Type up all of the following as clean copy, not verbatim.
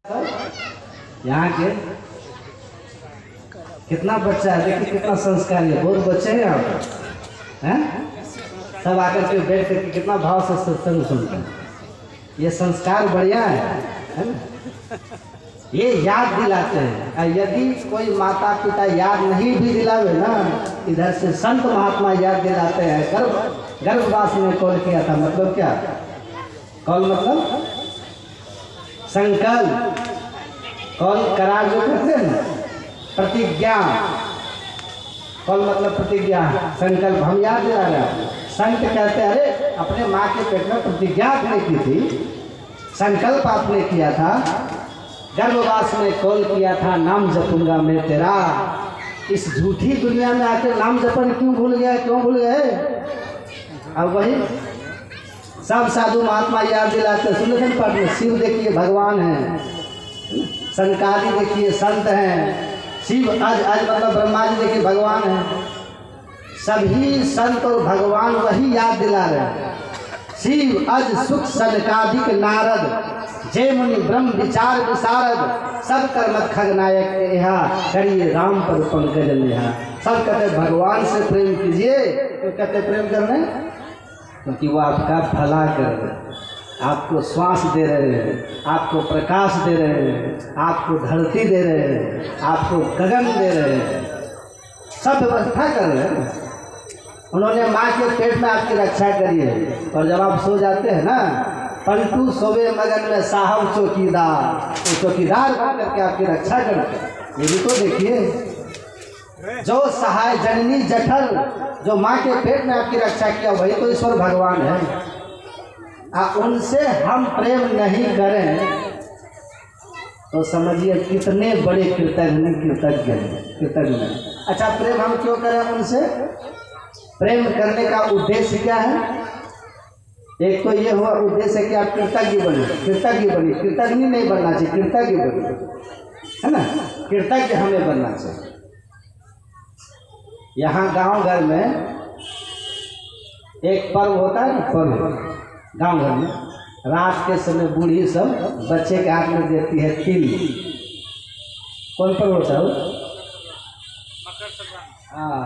यहाँ के कितना बच्चा है, देखिए कितना संस्कारी है। बहुत बच्चे हैं यहाँ पर, हैं सब आकर के बैठ करके कितना भाव से सत्संग सुनते हैं। ये संस्कार बढ़िया है ना। ये याद दिलाते हैं, और यदि कोई माता पिता याद नहीं भी दिलावे ना, इधर से संत महात्मा याद दिलाते हैं। गर्भवास में कॉल किया था, मतलब क्या कॉल, मतलब संकल्प। कॉल करार जो करते हैं ना, प्रतिज्ञा। कॉल मतलब प्रतिज्ञा, संकल्प। हम याद दिला रहे हैं। संत कहते हैं अरे अपने माँ के पेट में प्रतिज्ञा आपने की थी, संकल्प आपने किया था, गर्भवास में कॉल किया था, नाम जपूंगा मैं तेरा। इस झूठी दुनिया में आकर नाम जपन क्यों भूल गया, क्यों भूल गए? अब वही सब साधु महात्मा याद दिलाते। सुंदरकांड पाठ में शिव देखिए भगवान हैं, संकाली देखिए संत हैं, शिव आज मतलब ब्रह्मा जी देखिए भगवान हैं। सभी संत और भगवान वही याद दिला रहे हैं। शिव अज सुख सनकादिक नारद, जय मुनि ब्रह्म विचार विशारद, सब कर्मत खगनायक यहाँ, करिए राम पर पंकज नेहा। सब कहते भगवान से प्रेम कीजिए। तो कहते प्रेम करने, क्योंकि वो आपका भला कर रहे हैं, आपको श्वास दे रहे हैं, आपको प्रकाश दे रहे हैं, आपको धरती दे रहे हैं, आपको गगन दे रहे हैं, सब व्यवस्था कर रहे हैं। उन्होंने माँ के पेट में आपकी रक्षा करी है। और जब आप सो जाते हैं ना, पलटू सोवे मगन में साहब चौकीदार, तो चौकीदार बन करके आपकी रक्षा करते हैं। ये भी तो देखिए, जो सहाय जननी जठर, जो माँ के पेट में आपकी रक्षा किया, वही तो ईश्वर भगवान है। उनसे हम प्रेम नहीं करें तो समझिए कितने बड़े कृतज्ञ। अच्छा, प्रेम हम क्यों करें उनसे? प्रेम करने का उद्देश्य क्या है? एक तो ये हुआ उद्देश्य कि आप कृतज्ञ बने, कृतज्ञ नहीं बनना चाहिए, कृतज्ञ बने, है ना। कृतज्ञ हमें बनना चाहिए। यहाँ गांव घर में एक पर्व होता है ना, पर्व गांव घर में रात के समय बूढ़ी सब बच्चे के हाथ में देती है तिल। कौन पर्व होता है? हाँ,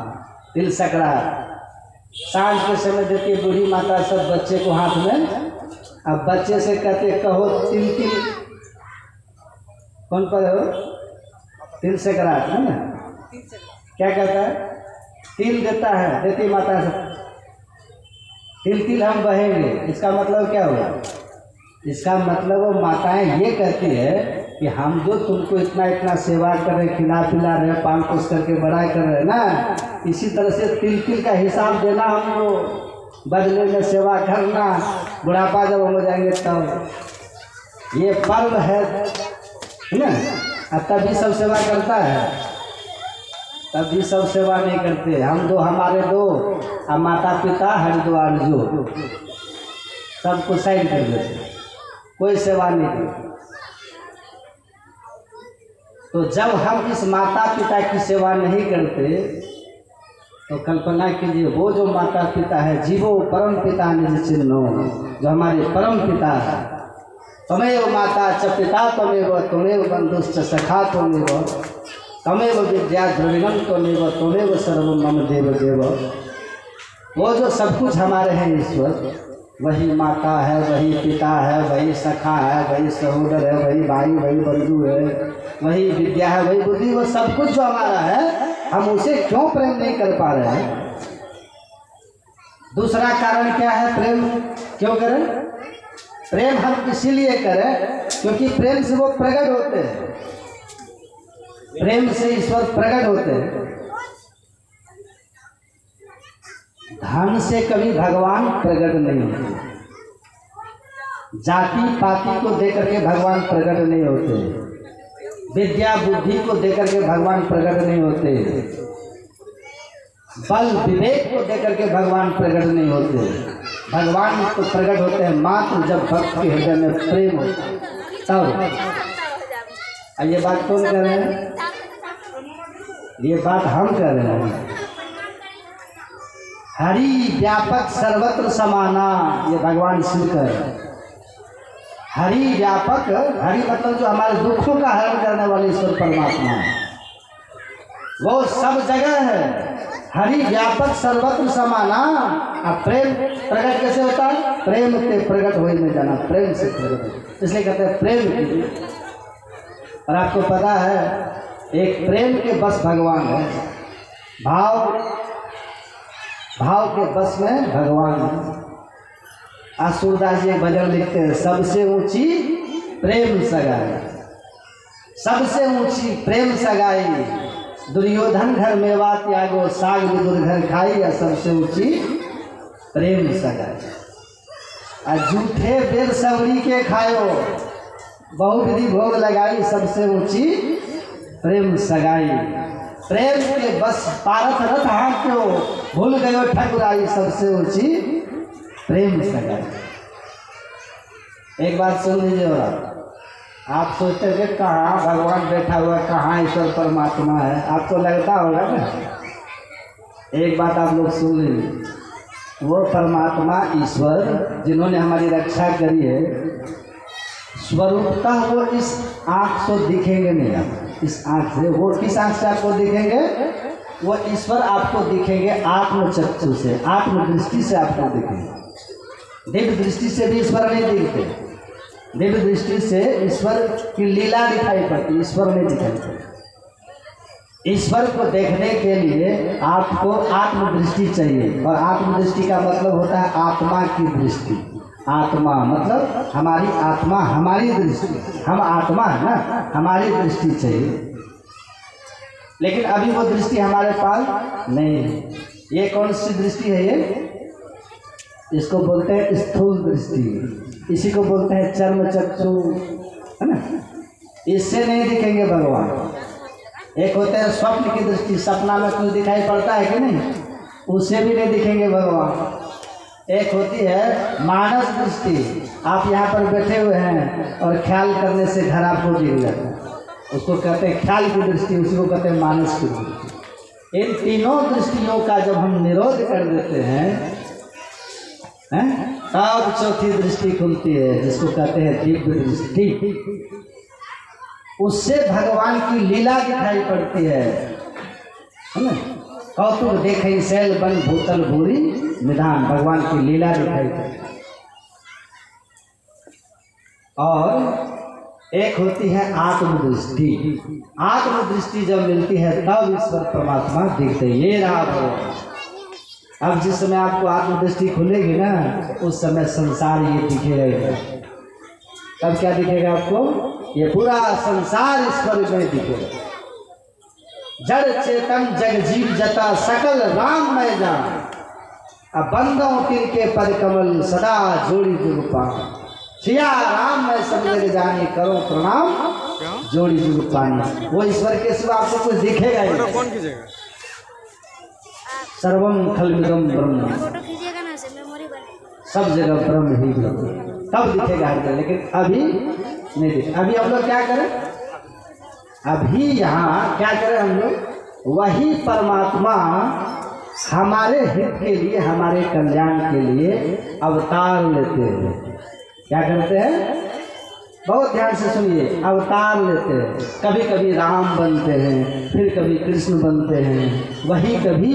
तिल संक्रांति। सांझ के समय देती है बूढ़ी माता सब बच्चे को हाथ में। अब बच्चे से कहते कहो तिल तिल। कौन पर्व हो? तिल संक्रांति है ना। क्या कहता है? तिल देता है, देती माता से, तिल तिल हम बहेंगे। इसका मतलब क्या हुआ? इसका मतलब वो माताएं ये कहती है कि हम जो तुमको इतना सेवा कर रहे, खिला पिला रहे, पान पोस करके बड़ा कर रहे ना, इसी तरह से तिल तिल का हिसाब देना हमको, बदले में सेवा करना, बुढ़ापा जब हो जाएंगे तब। ये पर्व है ना। तभी सब सेवा करता है, तभी सब सेवा नहीं करते। हम दो, हमारे दो, अब माता पिता हरिद्वार जो, सबको साइड कर देते, कोई सेवा नहीं करते। तो जब हम इस माता पिता की सेवा नहीं करते तो कल्पना कीजिए, वो जो माता पिता है, जीवो परम पिता निज चिन्हो, जो हमारे परम पिता है। तमेव माता च पिता तमेव, तमेव बंधुश्च सखा तमेव, तमेव विद्या द्रविणम तमेव, तमेव सर्वम मम देव देव। वो जो सब कुछ हमारे हैं ईश्वर, वही माता है, वही पिता है, वही सखा है, वही सहोदर है, वही भाई, वही बंधु है, वही विद्या है, वही बुद्धि। वो सब कुछ जो हमारा है, हम उसे क्यों प्रेम नहीं कर पा रहे हैं? दूसरा कारण क्या है? प्रेम क्यों करें? प्रेम हम इसीलिए करें क्योंकि प्रेम से वो प्रकट होते हैं, प्रेम से ईश्वर प्रकट होते हैं। धन से कभी भगवान प्रकट नहीं होते, जाति पाति को देकर के भगवान प्रकट नहीं होते, विद्या बुद्धि को देकर के भगवान प्रकट नहीं होते, बल विवेक को देकर के भगवान प्रकट नहीं होते। भगवान तो प्रकट होते हैं मात्र जब भक्त के हृदय में प्रेम होता है, तब। ये बात कौन कह रहे हैं? ये बात हम कह रहे हैं। हरि व्यापक सर्वत्र समाना, ये भगवान शिव कह रहे हैं। हरि व्यापक, हरि मतलब जो हमारे दुखों का हरण करने वाले ईश्वर परमात्मा है, वो सब जगह है। हरि व्यापक सर्वत्र समाना। अब प्रेम प्रकट कैसे होता है? प्रेम के प्रकट होए में जाना, प्रेम से प्रकट, इसलिए कहते हैं प्रेम की। और आपको पता है एक प्रेम के बस भगवान है, भाव के बस में भगवान है। सूरदास जी भजन लिखते हैं, सबसे ऊंची प्रेम सगाई, सबसे ऊंची प्रेम सगाई, दुर्योधन घर मेवा त्यागो, साग विदुर घर खाई, या सबसे ऊंची प्रेम सगाई। और झूठे बेर सवरी के खायो, बहुविधि भोग लगाई, सबसे ऊंची प्रेम सगाई। प्रेम के बस पारथ रथ हाँक्यो, भूल गयो ठकुराई, सबसे ऊंची प्रेम सगाई। एक बात सुन लीजिए, और आप सोचते हैं कि कहाँ भगवान बैठा हुआ, कहाँ ईश्वर परमात्मा है, आपको लगता होगा ना। एक बात आप लोग सुन लीजिए, वो परमात्मा ईश्वर जिन्होंने हमारी रक्षा करी है, स्वरूपतः वो इस आँख से दिखेंगे नहीं। आप इस आँख से, वो किस आँख से आपको दिखेंगे? वो ईश्वर आपको दिखेंगे आत्मचक्षु से, आत्मदृष्टि से आपको दिखेंगे। दिव्य दृष्टि से भी ईश्वर नहीं दिखते, दिव्य दृष्टि से ईश्वर की लीला दिखाई पड़ती, ईश्वर नहीं दिखाई पड़ती। ईश्वर को देखने के लिए आपको आत्मदृष्टि चाहिए, और आत्मदृष्टि का मतलब होता है आत्मा की दृष्टि। आत्मा मतलब हमारी आत्मा, हमारी दृष्टि, हम आत्मा है ना, हमारी दृष्टि चाहिए। लेकिन अभी वो दृष्टि हमारे पास नहीं है। ये कौन सी दृष्टि है? ये इसको बोलते हैं स्थूल दृष्टि, इसी को बोलते हैं चर्म चक्षु, है ना। इससे नहीं दिखेंगे भगवान। एक होते हैं स्वप्न की दृष्टि, सपना में कुछ दिखाई पड़ता है कि नहीं, उससे भी नहीं दिखेंगे भगवान। एक होती है मानस दृष्टि, आप यहाँ पर बैठे हुए हैं और ख्याल करने से घर आपको दिख जाता है, उसको कहते हैं ख्याल की दृष्टि, उसी को कहते हैं मानस की दृष्टि। इन तीनों दृष्टियों का जब हम निरोध कर देते हैं, तब चौथी दृष्टि खुलती है, जिसको कहते हैं दिव्य दृष्टि। उससे भगवान की लीला दिखाई पड़ती है ना। कौतुक देखे शैल बन भूतल भूरी निधान, भगवान की लीला दिखाई पड़ती है। और एक होती है आत्मदृष्टि। आत्मदृष्टि जब मिलती है तब ईश्वर परमात्मा दिखते। ये रहा भगवान। अब जिस समय आपको आत्मदृष्टि खुलेगी ना, उस समय संसार ये दिखेगा। तब क्या दिखेगा आपको? ये पूरा संसार ईश्वर में दिखेगा। जड़ चेतन जग जीव जता सकल राम मैं जान, अब बंदों तिनके पद कमल सदा जोड़ी जुग पान। सिया राम मैं सब जग जानी, करो प्रणाम जोड़ी जुग पानी। वो ईश्वर के सिवा आपको कुछ दिखेगा ही नहीं। कौन खींचेगा? सर्वम खलविदम ब्रह्म, सब जगह ब्रह्म ही ब्रह्म, तब दिखेगा हर जगह। लेकिन अभी नहीं दिखे। अभी हम लोग क्या करें? अभी यहाँ क्या करें हम लोग? वही परमात्मा हमारे हित के लिए, हमारे कल्याण के लिए अवतार लेते हैं। क्या करते हैं? बहुत ध्यान से सुनिए। अवतार लेते हैं। कभी कभी राम बनते हैं, फिर कभी कृष्ण बनते हैं, वही कभी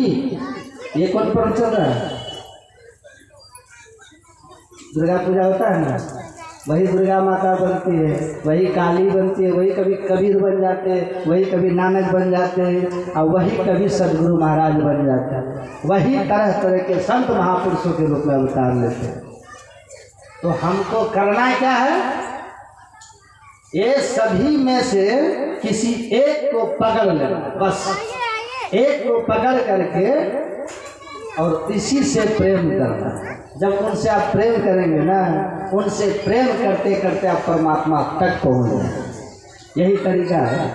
ये कौन पर्व चल रहा है? दुर्गा पूजा होता है ना, वही दुर्गा माता बनती है, वही काली बनती है, वही कभी कबीर बन जाते हैं, वही कभी नानक बन जाते हैं, और वही कभी सदगुरु महाराज बन जाता है। वही तरह तरह के संत महापुरुषों के रूप में अवतार लेते हैं। तो हमको करना क्या है? ये सभी में से किसी एक को पकड़ लेना, बस एक को पकड़ करके और इसी से प्रेम करना। जब उनसे आप प्रेम करेंगे ना, उनसे प्रेम करते करते आप परमात्मा तक पहुँच जाएंगे। यही तरीका है।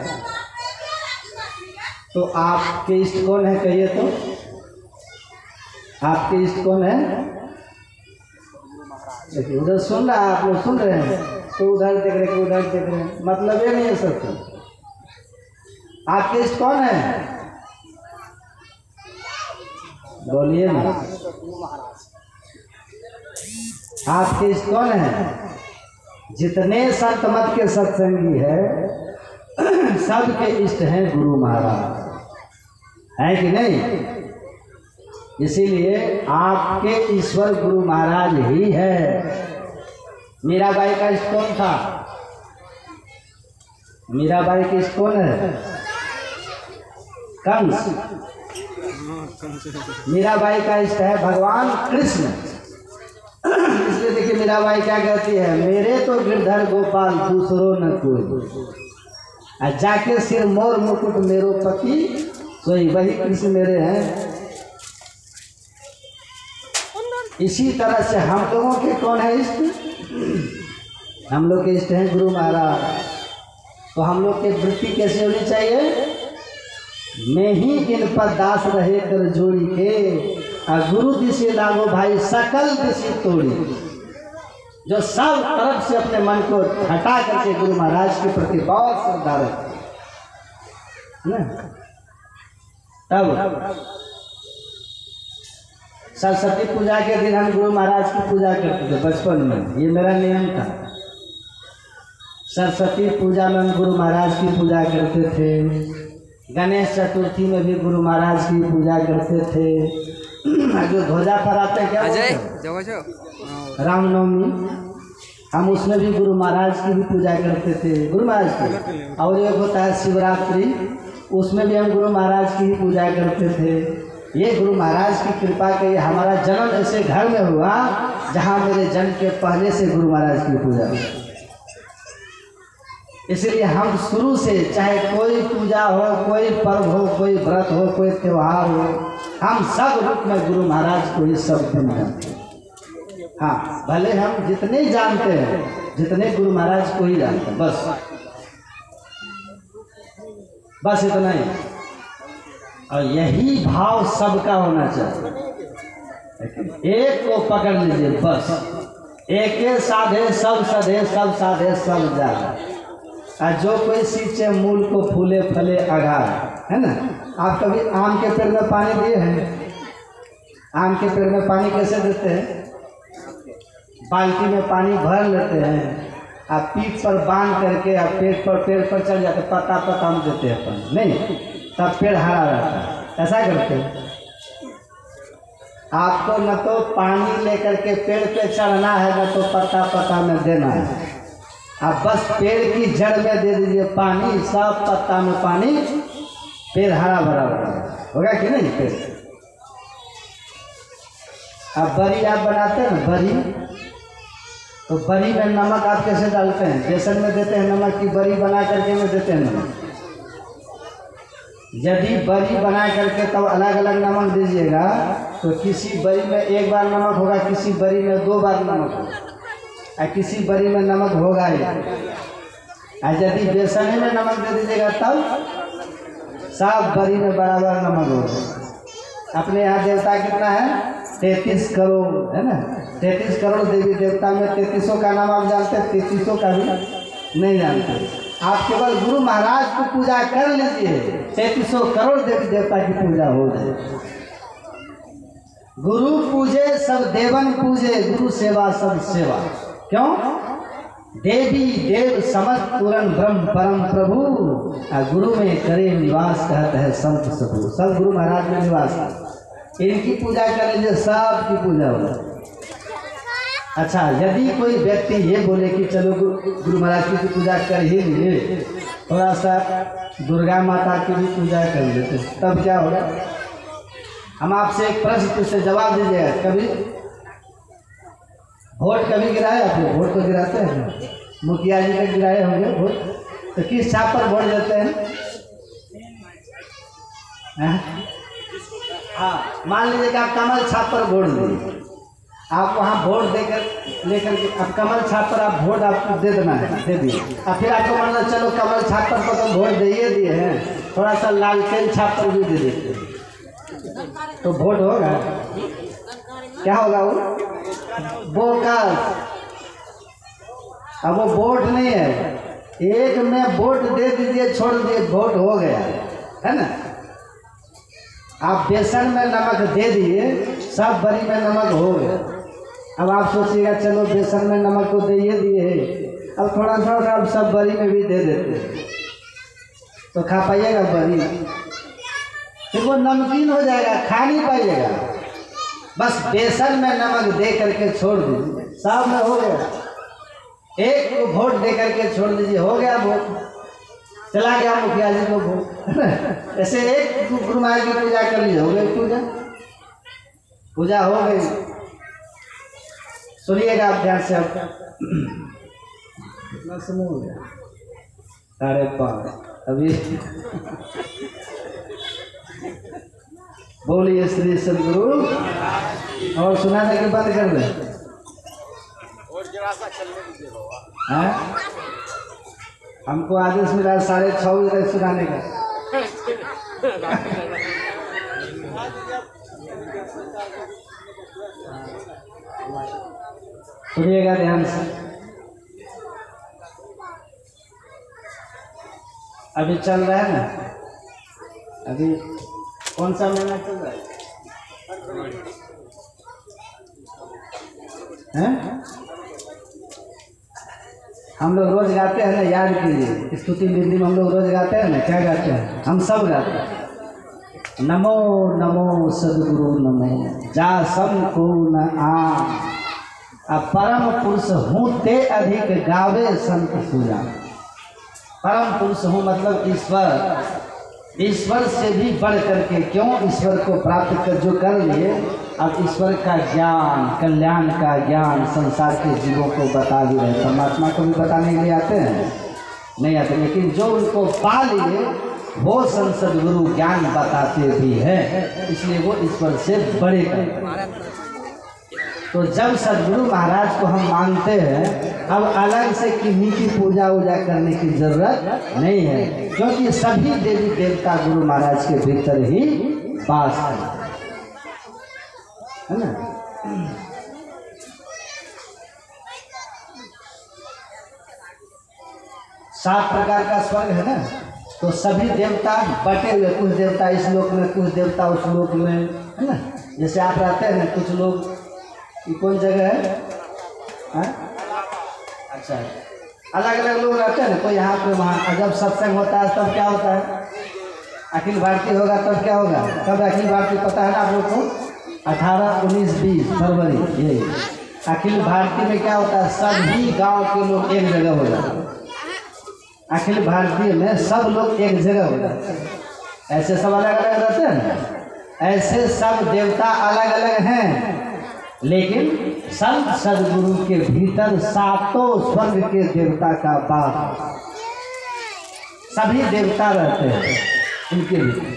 तो आपके इष्ट कौन है? कहिए तो। आपके इष्ट कौन है? देखिए उधर सुन रहा है, आप लोग सुन रहे हैं तो उधर देख रहे, उधर देख रहे हैं, मतलब ये नहीं है सब। आपके इष्ट कौन है? बोलिए ना। आपके इष्ट कौन है? जितने संत मत के सत्संगी है सबके इष्ट हैं गुरु महाराज, है कि नहीं? इसीलिए आपके ईश्वर गुरु महाराज ही है। मीराबाई का इष्ट कौन था? मीराबाई की इष्ट कौन है? कंस। मीराबाई का इष्ट है भगवान कृष्ण। इसलिए देखिए मीराबाई क्या कहती है, मेरे तो गिरधर गोपाल दूसरो न कोई, जाके सिर मोर मुकुट मेरो पति सोई, वही कृष्ण मेरे हैं। इसी तरह से हम लोगों के कौन है इष्ट? हम लोग के इष्ट हैं गुरु महाराज। तो हम लोग की वृत्ति कैसे होनी चाहिए? मैं ही इन पर दास रहे कर जोड़ी के, गुरु दिशे लागो भाई सकल दिशे तोड़ी। जो सब तरफ से अपने मन को हटा करके गुरु महाराज के प्रति बहुत श्रद्धा रखते, तब सरस्वती पूजा के दिन हम गुरु महाराज की पूजा करते थे बचपन में, ये मेरा नियम था। सरस्वती पूजा में हम गुरु महाराज की पूजा करते थे। गणेश चतुर्थी में भी गुरु महाराज की पूजा करते थे। जो ध्वजा पर आते हैं क्या रामनवमी, हम उसमें भी गुरु महाराज की भी पूजा करते थे, गुरु महाराज की। और एक होता है शिवरात्रि, उसमें भी हम गुरु महाराज की ही पूजा करते थे। ये गुरु महाराज की कृपा के हमारा जन्म ऐसे घर में हुआ जहाँ मेरे जन्म के पहले से गुरु महाराज की पूजा हुई। इसलिए हम शुरू से चाहे कोई पूजा हो, कोई पर्व हो, कोई व्रत हो, कोई त्यौहार हो, हम सब रूप में गुरु महाराज को ही सब जानते हैं। हाँ, भले हम जितने जानते हैं, जितने गुरु महाराज को ही जानते हैं, बस इतना ही। और यही भाव सबका होना चाहिए। एक को पकड़ लीजिए बस, एक साधे सब सधे, सब साधे सब जागे। और जो कोई सींचे मूल को फूले फले आगार, है ना? आप कभी आम के पेड़ में पानी दिए हैं? आम के पेड़ में पानी कैसे देते हैं? बाल्टी में पानी भर लेते हैं, आप पीठ पर बांध करके आप पेड़ पर चल जाते, पत्ता पत्ता हम देते हैं पानी, नहीं तब पेड़ हरा रहता है। ऐसा करते हैं। आपको न तो पानी लेकर के पेड़ पे चढ़ना है, न तो पत्ता पत्ता में देना है। आप बस पेड़ की जड़ में दे दीजिए पानी, सब पत्ता में पानी, पेड़ हरा भरा होगा कि नहीं? पेड़ अब बरी आप बनाते हैं ना, बरी, तो बरी में नमक आप कैसे डालते हैं? बेसन में देते हैं नमक की बरी बना करके में देते हैं नमक? यदि बरी बना करके तब अलग अलग नमक दीजिएगा तो किसी बरी में एक बार नमक होगा, किसी बरी में 2 बार नमक होगा, और किसी बरी में नमक होगा ही। और यदि बेसन में नमक दे दीजिएगा तब सब बरी में बराबर नमक होगा। अपने यहाँ देवता कितना है? 33 करोड़, है ना? 33 करोड़ देवी देवता में 33 का नाम आप जानते हैं? 33 का भी नहीं जानते। आप केवल गुरु महाराज को पूजा कर लीजिए, 33 करोड़ देवी देवता की पूजा हो जाए। गुरु पूजे सब देवन पूजे, गुरु सेवा सब सेवा। क्यों? देवी देव समस्त पूरन ब्रह्म परम प्रभु, गुरु में करे निवास कहते हैं संत सबू। सब गुरु महाराज में निवास, इनकी पूजा कर लीजिए, सबकी पूजा हो। अच्छा, यदि कोई व्यक्ति ये बोले कि चलो गुरु महाराज की पूजा कर ही लिए, थोड़ा सा दुर्गा माता की भी पूजा कर लेते, तब क्या होगा? हम आपसे एक प्रश्न से जवाब दीजिएगा। कभी वोट कभी गिराए आपने? वोट तो गिराते हैं, मुखिया जी का गिराए होंगे वोट, तो किस छाप पर वोट देते हैं? हाँ, मान लीजिए कि आप कमल छाप पर वोट दिए, आप वहाँ वोट देकर लेकर के अब कमल छाप पर आप वोट आपको दे देना है, दे दिए। और फिर आपको मान लो चलो कमल छाप पर तो वोट दे दिए हैं, थोड़ा सा लालटेन छाप पर भी दे देते हैं, तो वोट होगा? क्या होगा? वो बोकस। अब वो वोट नहीं है, एक में वोट दे दीजिए, छोड़ दिए, वोट हो गया, है ना? आप बेसन में नमक दे दिए, सब बरी में नमक हो गया। अब आप सोचिएगा चलो बेसन में नमक तो दे दिए, अब थोड़ा थोड़ा अब सब बरी में भी दे देते हैं, तो खा पाइएगा बरी, फिर वो नमकीन हो जाएगा, खा नहीं पाइएगा। बस बेसन में नमक दे करके छोड़ दीजिए, सब में हो गया। एक को वोट दे करके छोड़ दीजिए, हो गया वोट, चला गया मुखिया जी को वोट। ऐसे एक गुरु महाराज की पूजा कर लीजिए, हो गई पूजा हो गई। सुनिएगा आप ध्यान से, अब कितना समय हो गया? 5:30। अभी बोलिए श्री सदगुरु। और सुनाने के बंद कर दे, हमको आदेश मिला 6:30 बजे सुनाने का। सुनिएगा ध्यान से, अभी चल रहा है ना, अभी कौन सा महीना चल रहा है? हम लोग रोज गाते हैं ना, याद कीजिए, स्तुति बिंदी में हम लोग रोज गाते हैं ना, क्या गाते हैं? हम सब गाते हैं, नमो नमो सदगुरु नमो, जा सब को न आ परम पुरुष हूँ ते अधिक गावे संत सुजा। परम पुरुष हूँ मतलब ईश्वर, ईश्वर से भी बढ़ करके, क्यों? ईश्वर को प्राप्त कर जो कर लिए, अब ईश्वर का ज्ञान, कल्याण का ज्ञान संसार के जीवों को बता भी रहे। परमात्मा को भी बताने के लिए आते हैं? नहीं आते, लेकिन जो उनको पा लिए वो संसद गुरु ज्ञान बताते भी हैं, इसलिए वो ईश्वर से बड़े हैं। तो जब सदगुरु महाराज को हम मानते हैं, अब अलग से किन्हीं की पूजा वूजा करने की जरूरत नहीं है, क्योंकि सभी देवी देवता गुरु महाराज के भीतर ही वास है ना। 7 प्रकार का स्वर्ग है ना, तो सभी देवता बटे हुए, कुछ देवता इस लोक में, कुछ देवता उस लोक में, है ना। जैसे आप रहते हैं ना, कुछ लोग, ये कौन जगह है? अच्छा, अलग अलग लोग रहते हैं ना, कोई यहाँ पे वहाँ। जब सत्संग होता है तब क्या होता है? अखिल भारतीय होगा तब क्या होगा? तब अखिल भारतीय पता है ना आप लोग को? 18, 19, 20 फरवरी, ये अखिल भारतीय में क्या होता है? सभी गांव के लोग एक जगह हो जाते हैं। अखिल भारतीय में सब लोग एक जगह हो जाते हैं। ऐसे सब अलग अलग रहते हैं ना, ऐसे सब देवता अलग अलग हैं, लेकिन संत सदगुरु के भीतर 7 स्वर्ग के देवता का वास, सभी देवता रहते हैं उनके भीतर।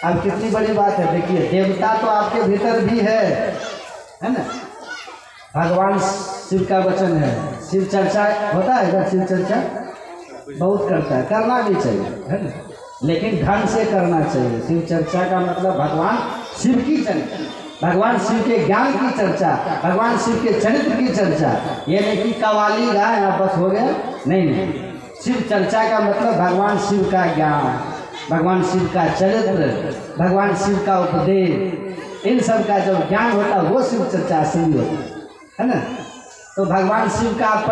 अब कितनी बड़ी बात है, देखिए, देवता तो आपके भीतर भी है ना। भगवान शिव का वचन है, शिव चर्चा होता है इधर, शिव चर्चा बहुत करता है, करना भी चाहिए, है ना, लेकिन ढंग से करना चाहिए। शिव चर्चा का मतलब भगवान शिव की चर्चा, भगवान शिव के ज्ञान की चर्चा, भगवान शिव के चरित्र की चर्चा। ये नहीं कि कवाली गाए आप बस हो गया, नहीं। शिव चर्चा का मतलब भगवान शिव का ज्ञान, भगवान शिव का चरित्र, भगवान शिव का उपदेश, इन सब का जब ज्ञान होता है वो शिव चर्चा असली होता है ना। तो भगवान शिव का आप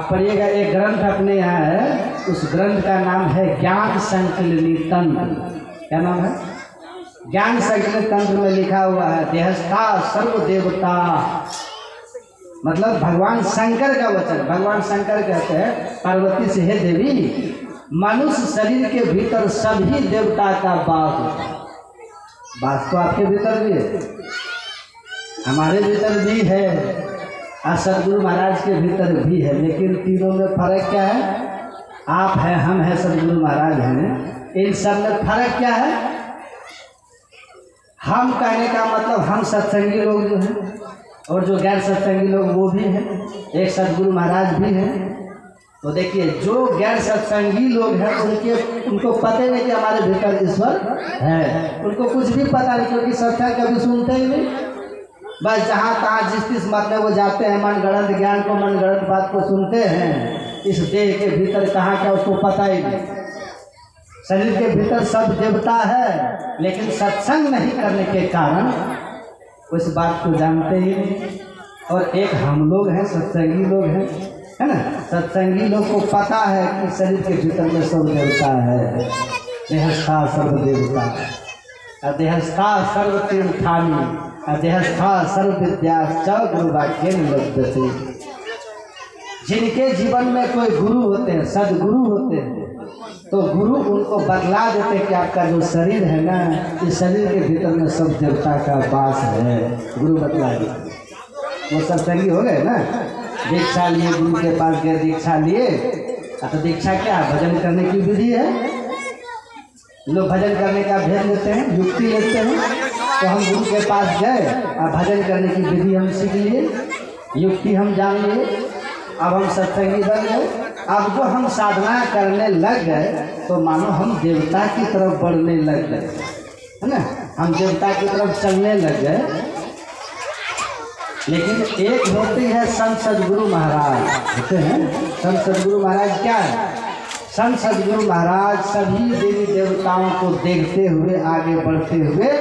पढ़िएगा, एक ग्रंथ अपने यहाँ है, उस ग्रंथ का नाम है ज्ञान संकलनी तंत्र। क्या नाम है? ज्ञान संकलन तंत्र में लिखा हुआ है, देहस्था सर्व देवता, मतलब भगवान शंकर का वचन। भगवान शंकर कहते हैं पार्वती से, हे देवी, मनुष्य शरीर के भीतर सभी देवता का वास तो आपके भीतर भी है, हमारे भीतर भी है, और सदगुरु महाराज के भीतर भी है। लेकिन तीनों में फर्क क्या है? आप हैं, हम हैं, सदगुरु महाराज हैं, इन सब में फर्क क्या है? हम कहने का मतलब हम सत्संगी लोग जो हैं, और जो गैर सत्संगी लोग वो भी हैं, एक सदगुरु महाराज भी हैं। तो देखिए, जो गैर सत्संगी लोग हैं उनको पता नहीं कि हमारे भीतर ईश्वर है, उनको कुछ भी पता नहीं, क्योंकि सत्संग कभी सुनते ही नहीं। बस जहाँ तहाँ जिस मत में वो जाते हैं, मनगढ़ंत ज्ञान को, मनगढ़ंत बात को सुनते हैं। इस देह के भीतर कहाँ क्या उसको पता ही नहीं। शरीर के भीतर सब देवता है, लेकिन सत्संग नहीं करने के कारण उस बात को जानते ही नहीं। और एक हम लोग हैं, सत्संगी लोग हैं, है ना। सत्संगी लोग को पता है कि शरीर के भीतर में सर्व देवता है। देहस्था सर्व देवता, अदेहस्था सर्व तीर्थानि, अदेहस्था सर्व विद्या च गुरु वाक्येन लभ्यते। जिनके जीवन में कोई गुरु होते हैं, सदगुरु होते हैं, तो गुरु उनको बतला देते हैं कि आपका जो शरीर है ना, इस शरीर के भीतर में सब देवता का वास है। गुरु बतला देते। वो सत्संगी हो गए ना, दीक्षा लिए, गुरु के पास गए, दीक्षा लिए। तो दीक्षा क्या भजन करने की विधि है। लोग भजन करने का भेद लेते हैं, युक्ति लेते हैं। तो हम गुरु के पास गए और भजन करने की विधि हम सीख लिए, युक्ति हम जान लिए। अब हम सत्संगी बन गए। अब जो हम साधना करने लग गए तो मानो हम देवता की तरफ बढ़ने लग गए, है ना। हम देवता की तरफ चलने लग गए। लेकिन एक होती है संत सदगुरु महाराज, होते हैं संत सदगुरु महाराज। क्या है संत सदगुरु महाराज? सभी देवी देवताओं को देखते हुए आगे बढ़ते हुए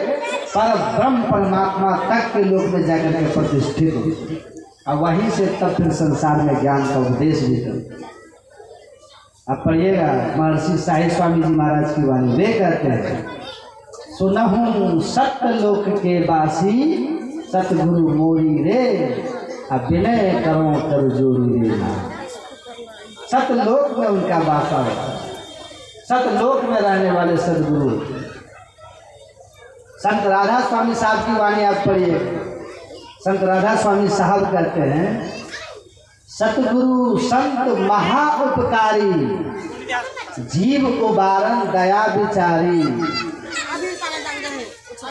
पर ब्रह्म परमात्मा तक के लोक में जाकर के प्रतिष्ठित होते, और वहीं से तब फिर संसार में ज्ञान का उपदेश भी करते। अब पढ़िएगा महर्षि साहिब स्वामी जी महाराज की वाणी। वे कहते हैं, सुनहूँ सत्यलोक के बासी, सतगुरु मोरी रे, अब विनय करो कर जोड़ी रे। सतलोक में उनका वासा होता है, सतलोक में रहने वाले सदगुरु। संत राधा स्वामी साहब की वाणी आप पढ़िए। संत राधा स्वामी साहब कहते हैं, सतगुरु संत महा उपकारी, जीव उबारन दया विचारी।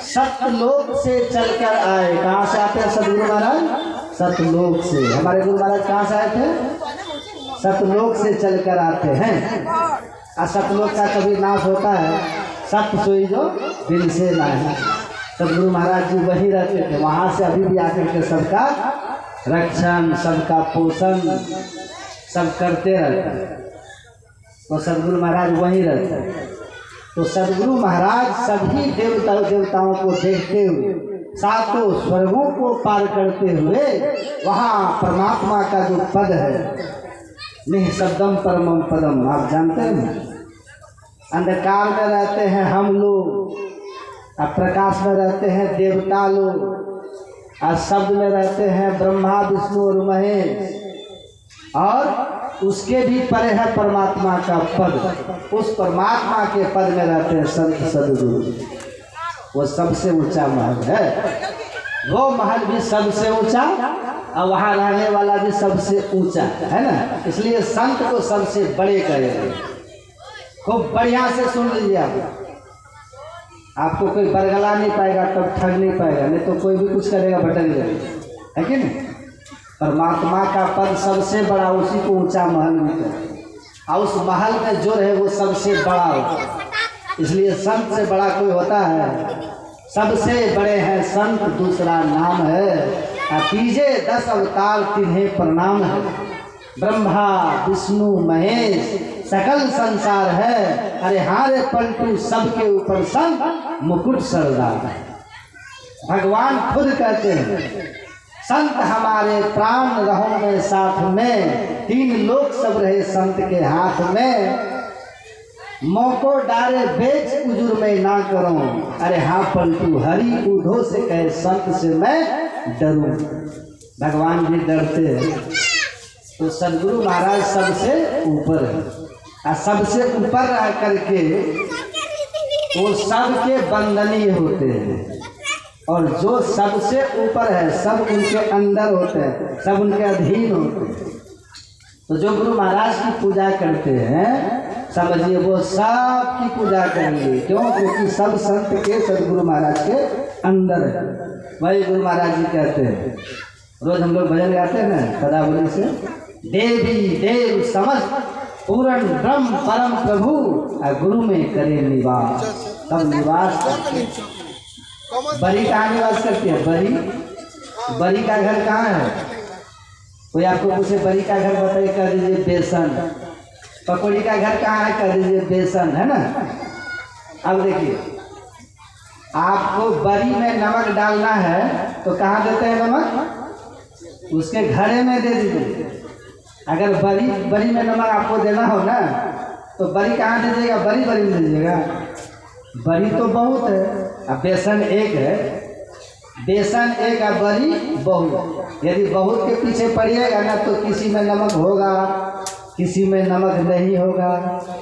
सतलोक से चलकर आए। कहाँ से आते हैं सतगुरु महाराज? सतलोक से। हमारे गुरु महाराज कहाँ से आए थे? सतलोक से चलकर आते हैं। और सतलोक का कभी नाश होता है, सत सोई जो दिल से नहीं। सतगुरु महाराज जी वही रहते थे, वहाँ से अभी भी आकर के सबका रक्षण, सबका पोषण सब करते रहते। तो सतगुरु महाराज वहीं रहते। तो सतगुरु महाराज सभी देवताओं को देखते हुए, सातों स्वर्गों को पार करते हुए, वहाँ परमात्मा का जो पद है, निःशब्दम परमम पदम, आप जानते हैं। अंधकार में रहते हैं हम लोग, और प्रकाश में रहते हैं देवता लोग, और शब्द में रहते हैं ब्रह्मा विष्णु और महेश, और उसके भी परे है परमात्मा का पद। उस परमात्मा के पद में रहते हैं संत सदगुरु। वो सबसे ऊंचा महल है। वो महल भी सबसे ऊंचा, और वहाँ रहने वाला भी सबसे ऊंचा, है ना। इसलिए संत को सबसे बड़े करेंगे। खूब बढ़िया से सुन लीजिए आप। आपको कोई बरगला नहीं पाएगा, तब ठग नहीं पाएगा, नहीं तो कोई भी कुछ करेगा भटक जाएगा, है कि नहीं। परमात्मा का पद सबसे बड़ा, उसी को ऊंचा महल मिलता है, और उस महल में जो रहे वो सबसे बड़ा होता है। इसलिए संत से बड़ा कोई होता है? सबसे बड़े हैं संत, दूसरा नाम है। तीजे 10 अवतार तिन्हें प्रणाम है। ब्रह्मा विष्णु महेश सकल संसार है। अरे हारे पलटू सबके ऊपर संत मुकुट सरदार। भगवान खुद कहते हैं, संत हमारे प्राण रहो में साथ में, 3 लोक सब रहे संत के हाथ में। मौको डारे बेच उजुर में ना करो, अरे हाँ पलटू हरि उधो से कहे संत से मैं डरूं। भगवान भी डरते हैं। तो सदगुरु महाराज सबसे ऊपर है, और सबसे ऊपर रह करके वो सबके बंदनीय होते हैं, और जो सबसे ऊपर है सब उनके अंदर होते हैं, सब उनके अधीन होते हैं। तो जो गुरु महाराज की पूजा करते हैं, समझिए वो सब की पूजा करेंगे। क्यों? क्योंकि सब संत के सदगुरु महाराज के अंदर है। वही गुरु महाराज जी कहते हैं, रोज हम लोग भजन गाते हैं ना पदावली से, देवी देव समस्त पूर्ण ब्रह्म परम प्रभु, गुरु में करे निवास। तब निवास करते हैं। बरी कहाँ निवास करती है? बरी का घर कहाँ है? कोई आपको पूछे बरी का घर बताइए, कर दीजिए बेसन। पकौड़ी का घर कहाँ है? कर दीजिए बेसन, है ना। अब देखिए, आपको बरी में नमक डालना है तो कहाँ देते हैं नमक? उसके घड़े में दे दीजिए। अगर बड़ी बड़ी में नमक आपको देना हो ना तो बड़ी कहाँ दीजिएगा, बड़ी बड़ी में दीजिएगा। बड़ी तो बहुत है, अब बेसन एक है, बेसन एक और बड़ी बहुत। यदि बहुत के पीछे पड़िएगा ना तो किसी में नमक होगा, किसी में नमक नहीं होगा,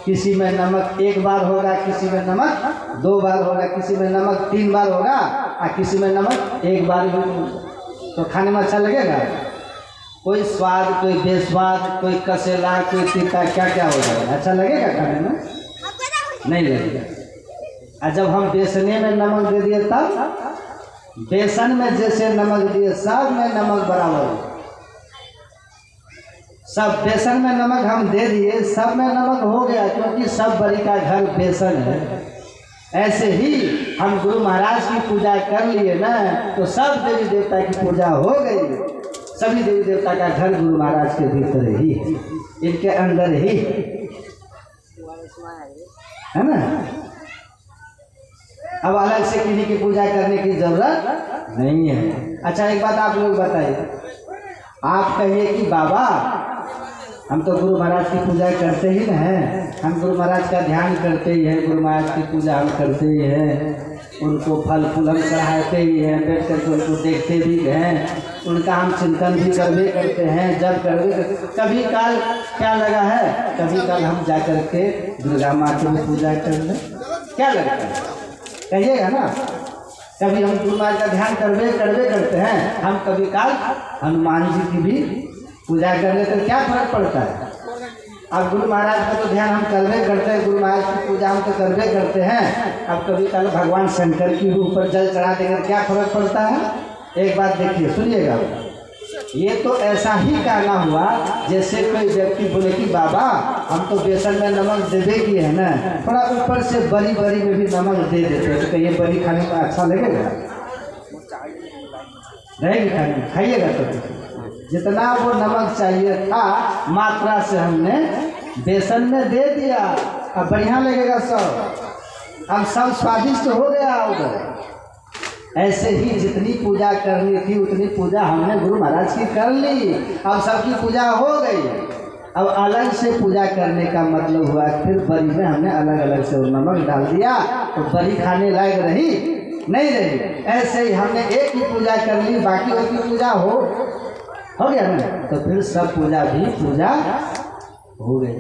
किसी में नमक एक बार होगा, किसी में नमक 2 बार होगा, किसी में नमक 3 बार होगा और किसी में नमक 1 बार भी होगा। तो खाने में अच्छा लगेगा? कोई स्वाद, कोई बेस्वाद, कोई कसेला, कोई तीखा, क्या क्या हो जाएगा? अच्छा लगेगा खाने में? नहीं लगेगा। और जब हम बेसने में नमक दे दिए तब बेसन में जैसे नमक दिए सब में नमक बराबर, सब बेसन में नमक हम दे दिए, सब में नमक हो गया, क्योंकि सब बड़ी का घर बेसन है। ऐसे ही हम गुरु महाराज की पूजा कर लिए ना तो सब देवी देवता की पूजा हो गई। सभी देवी देवता का घर गुरु महाराज के भीतर ही, इनके अंदर ही है ना। अब अलग से किन्हीं की पूजा करने की जरूरत नहीं है। अच्छा एक बात आप लोग बताइए, आप कहिए कि बाबा हम तो गुरु महाराज की पूजा करते ही ना हैं, हम गुरु महाराज का ध्यान करते ही हैं, गुरु महाराज की पूजा हम करते ही हैं, उनको फल फूल हम चढ़ाते ही हैं, बैठ कर उनको देखते भी हैं, उनका हम चिंतन भी करते हैं। जब करते कभी काल क्या लगा है, कभी काल हम जा कर के दुर्गा माँ की भी पूजा कर लें, क्या लगता है? कहिएगा ना। कभी हम गुरु महाराज का ध्यान करते हैं, हम कभी काल हनुमान जी की भी पूजा कर लेते हैं, क्या फर्क पड़ता है? अब गुरु महाराज का तो ध्यान हम करते हैं, गुरु महाराज की पूजा हम तो करते हैं। अब कभी कल भगवान शंकर की ऊपर जल चढ़ा देकर क्या फर्क पड़ता है? एक बात देखिए, सुनिएगा, ये तो ऐसा ही कहना हुआ जैसे कोई व्यक्ति बोले कि बाबा हम तो बेसन में नमक दे देगी है ना, थोड़ा ऊपर से बड़ी बड़ी में भी नमक दे देते तो ये बड़ी खाने में अच्छा लगेगा? नहीं खाने, खाइएगा तो जितना वो नमक चाहिए था मात्रा से हमने बेसन में दे दिया, अब बढ़िया लगेगा सब, अब सब स्वादिष्ट हो गया उधर। ऐसे ही जितनी पूजा करनी थी उतनी पूजा हमने गुरु महाराज की कर ली, अब सबकी पूजा हो गई। अब अलग से पूजा करने का मतलब हुआ फिर बड़ी में हमने अलग अलग से नमक डाल दिया तो बड़ी खाने लायक रही नहीं रही। ऐसे ही हमने एक ही पूजा कर ली, बाकी उसकी पूजा हो गया ना, तो फिर सब पूजा भी पूजा हो गई,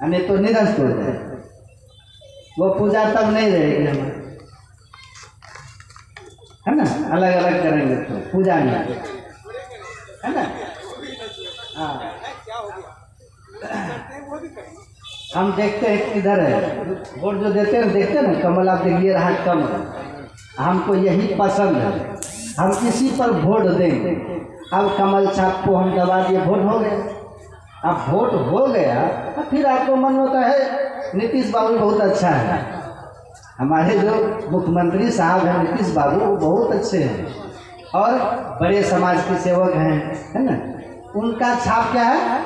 नहीं तो निरस्त हो जाए, वो पूजा तब नहीं रहेगी हमारी, है ना। अलग अलग करेंगे तो पूजा नहीं, है ना। हाँ, हम देखते हैं किधर है वोट जो देते हैं, देखते हैं ना कमल, आप देखिए रहा कमल, हमको यही पसंद है, हम किसी पर वोट देंगे। अब कमल छाप को हम दबा दिए, वोट हो गया। अब वोट हो गया तो फिर आपको मन होता है नीतीश बाबू बहुत अच्छा है, हमारे जो मुख्यमंत्री साहब हैं नीतीश बाबू वो बहुत अच्छे हैं और बड़े समाज के सेवक हैं, है ना। उनका छाप क्या है?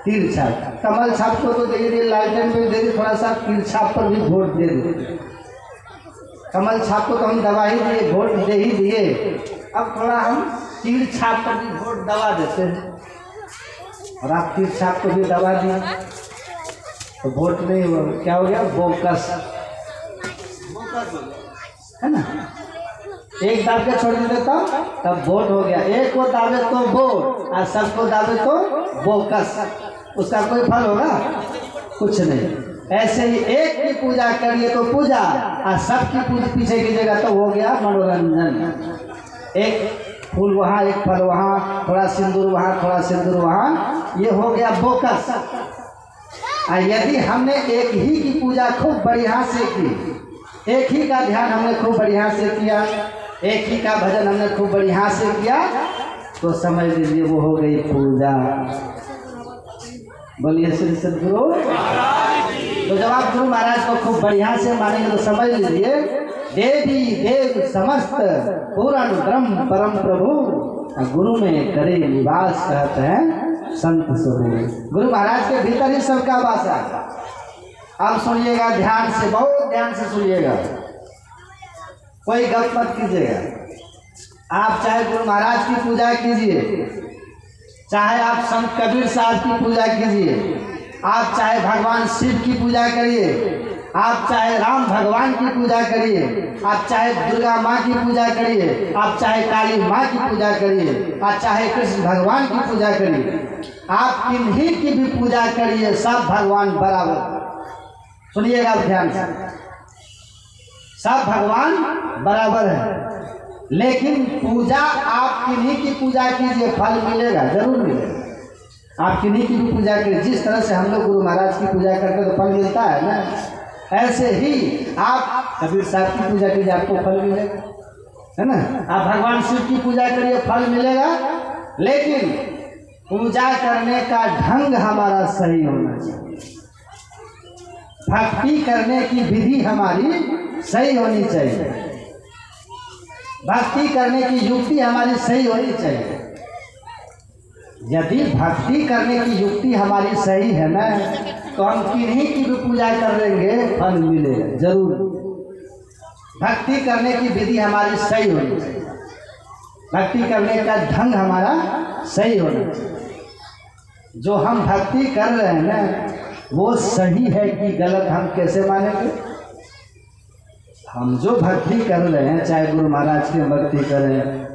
तीर छाप। कमल छाप को तो दे दिए, लालटेन में दे दिए, थोड़ा सा तीर छाप पर भी वोट दे दिए। कमल छाप को तो हम दबा ही दिए, वोट दे ही दिए, अब थोड़ा हम तीर छाप पर भी वोट दबा देते हैं, और आप तीर छाप को भी दबा दिए तो वोट नहीं हुआ, क्या हो गया? बोकस, है ना। एक दाब के छोड़ देता तब वोट हो गया, एक को दाबे तो वोट और सबको दाबे तो बोकस, उसका कोई फल होगा? कुछ नहीं। ऐसे ही एक की पूजा करिए तो पूजा और सबकी पीछे कीजिएगा तो हो गया मनोरंजन। एक फूल वहाँ, एक फल वहाँ, थोड़ा सिंदूर वहाँ, थोड़ा सिंदूर वहाँ, ये हो गया बोकस। और यदि हमने एक ही की पूजा खूब बढ़िया से की, एक ही का ध्यान हमने खूब बढ़िया से किया, एक ही का भजन हमने खूब बढ़िया से किया, तो समझ लीजिए वो हो गई पूजा। बोलिए श्री सद्गुरु। तो जब आप गुरु महाराज को खूब बढ़िया से मानेंगे तो समझ लीजिए देवी देव समस्त पूर्ण ब्रह्म परम प्रभु गुरु में करे निवास, कहते हैं संत स्वरूप। गुरु महाराज के भीतर ही सबका वास है। अब सुनिएगा ध्यान से, बहुत ध्यान से सुनिएगा, कोई गप मत कीजिएगा। आप चाहे गुरु महाराज की पूजा कीजिए, चाहे आप संत कबीर साहब की पूजा कीजिए, आप चाहे भगवान शिव की पूजा करिए, आप चाहे राम भगवान की पूजा करिए, आप चाहे दुर्गा माँ की पूजा करिए, आप चाहे काली माँ की पूजा करिए, आप चाहे कृष्ण भगवान की पूजा करिए, आप किन्हीं की भी पूजा करिए, सब भगवान बराबर। सुनिएगा ध्यान से, सब भगवान बराबर है, लेकिन पूजा आप किन्हीं की पूजा कीजिए, फल मिलेगा, जरूर मिलेगा। आप किन्हीं की भी पूजा करिए, जिस तरह से हम लोग गुरु महाराज की पूजा करते तो फल मिलता है ना, ऐसे ही आप कबीर साहब की पूजा कीजिए, आपको फल मिलेगा, है ना। आप भगवान शिव की पूजा करिए, फल मिलेगा, लेकिन पूजा करने का ढंग हमारा सही होना चाहिए, भक्ति करने की विधि हमारी सही होनी चाहिए, भक्ति करने की युक्ति हमारी सही होनी चाहिए। यदि भक्ति करने की युक्ति हमारी सही है ना, तो हम किन्हीं की भी पूजा कर लेंगे, फल मिलेगा जरूर। भक्ति करने की विधि हमारी सही होनी चाहिए, भक्ति करने का ढंग हमारा सही होना चाहिए। जो हम भक्ति कर रहे हैं ना, वो सही है कि गलत, हम कैसे मानेंगे। हम जो भक्ति कर रहे हैं, चाहे गुरु महाराज की भक्ति करें,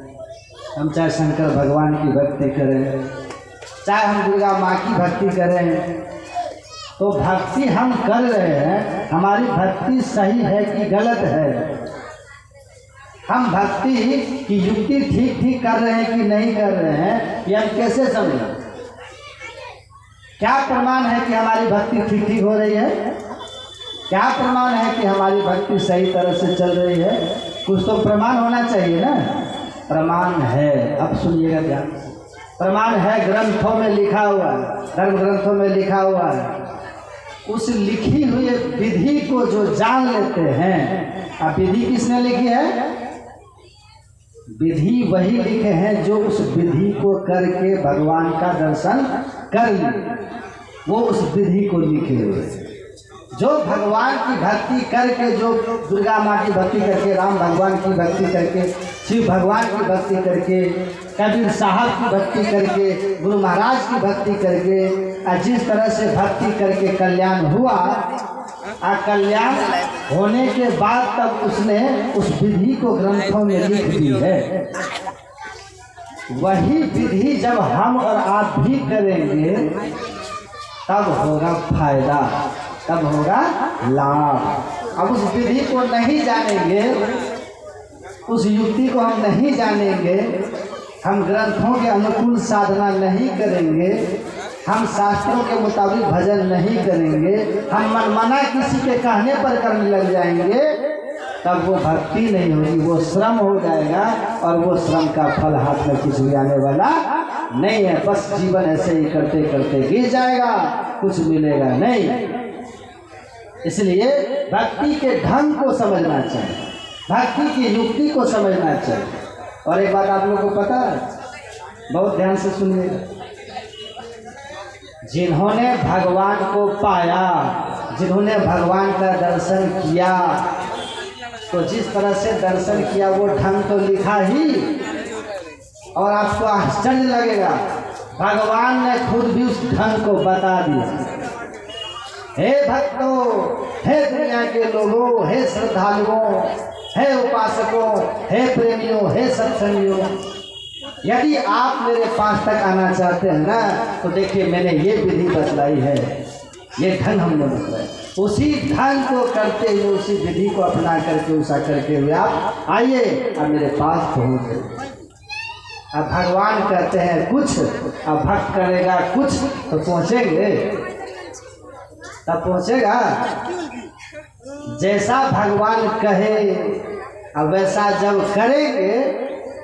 हम चाहे शंकर भगवान की भक्ति करें, चाहे हम दुर्गा माँ की भक्ति करें, तो भक्ति हम कर रहे हैं, हमारी भक्ति सही है कि गलत है। हम भक्ति की युक्ति ठीक ठीक कर रहे हैं कि नहीं कर रहे हैं, ये हम कैसे समझें। क्या प्रमाण है कि हमारी भक्ति ठीक ठीक हो रही है, क्या प्रमाण है कि हमारी भक्ति सही तरह से चल रही है। कुछ तो प्रमाण होना चाहिए ना। प्रमाण है, अब सुनिएगा ध्यान, प्रमाण है, ग्रंथों में लिखा हुआ है, धर्म ग्रंथों में लिखा हुआ है। उस लिखी हुई विधि को जो जान लेते हैं, अब विधि किसने लिखी है, विधि वही लिखे हैं जो उस विधि को करके भगवान का दर्शन कर लिए, वो उस विधि को लिखे हुए। जो भगवान की भक्ति करके, जो दुर्गा माँ की भक्ति करके, राम भगवान की भक्ति करके, शिव भगवान की भक्ति करके, कबीर साहब की भक्ति करके, गुरु महाराज की भक्ति करके, जिस तरह से भक्ति करके कल्याण हुआ, कल्याण होने के बाद तब उसने उस विधि को ग्रंथों में लिख दी है। वही विधि जब हम और आप भी करेंगे, तब होगा फायदा, तब होगा लाभ। अब उस विधि को नहीं जानेंगे, उस युक्ति को हम नहीं जानेंगे, हम ग्रंथों के अनुकूल साधना नहीं करेंगे, हम शास्त्रों के मुताबिक भजन नहीं करेंगे, हम मनमाना किसी के कहने पर करने लग जाएंगे, तब वो भक्ति नहीं होगी, वो श्रम हो जाएगा, और वो श्रम का फल हाथ में कुछ भी आने वाला नहीं है। बस जीवन ऐसे ही करते करते गिर जाएगा, कुछ मिलेगा नहीं। इसलिए भक्ति के ढंग को समझना चाहिए, भक्ति की युक्ति को समझना चाहिए। और एक बात आप लोगों को पता है, बहुत ध्यान से सुनिएगा, जिन्होंने भगवान को पाया, जिन्होंने भगवान का दर्शन किया, तो जिस तरह से दर्शन किया वो ढंग तो लिखा ही, और आपको आश्चर्य लगेगा, भगवान ने खुद भी उस ढंग को बता दिया। हे भक्तों, हे दुनिया के लोगों, हे श्रद्धालुओं, हे उपासकों, हे प्रेमियों, हे सत्संगियों, यदि आप मेरे पास तक आना चाहते हैं ना, तो देखिए मैंने ये विधि बतलाई है, ये ढंग हमने बतलाया, उसी ढंग को करते हुए, उसी विधि को अपना करके, उषा करके हुए आप आइए, अब मेरे पास पहुँचे। अब भगवान कहते हैं कुछ, अब भक्त करेगा कुछ, तो पहुँचेंगे, तब पहुँचेगा। जैसा भगवान कहे, अब वैसा जब करेंगे,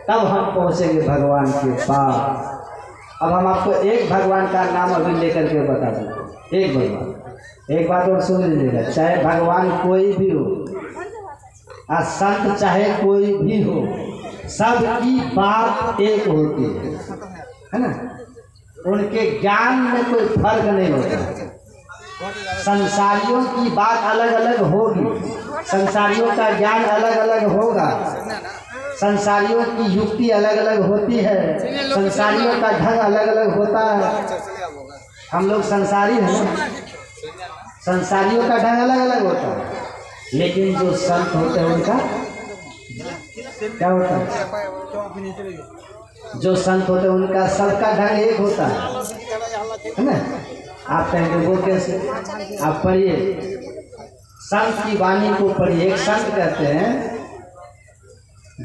तब हम पहुँचेंगे भगवान के पास। अब हम आपको एक भगवान का नाम अभी लेकर के बता दें, एक भगवान। एक बात और सुन लीजिएगा, चाहे भगवान कोई भी हो, संत चाहे कोई भी हो, सबकी बात एक होती है ना। उनके ज्ञान में कोई फर्क नहीं होता। संसारियों की बात अलग अलग होगी, संसारियों का ज्ञान अलग अलग होगा, संसारियों की युक्ति अलग अलग होती है, संसारियों का ढंग अलग अलग होता है। हम लोग संसारी हैं, संसारियों का ढंग अलग अलग होता है, लेकिन जो संत होते हैं उनका क्या होता है? जो संत होते हैं उनका सबका ढंग एक होता है ना। आप कहेंगे वो कैसे? आप पढ़िए, संत की वाणी को पढ़िए। एक संत कहते हैं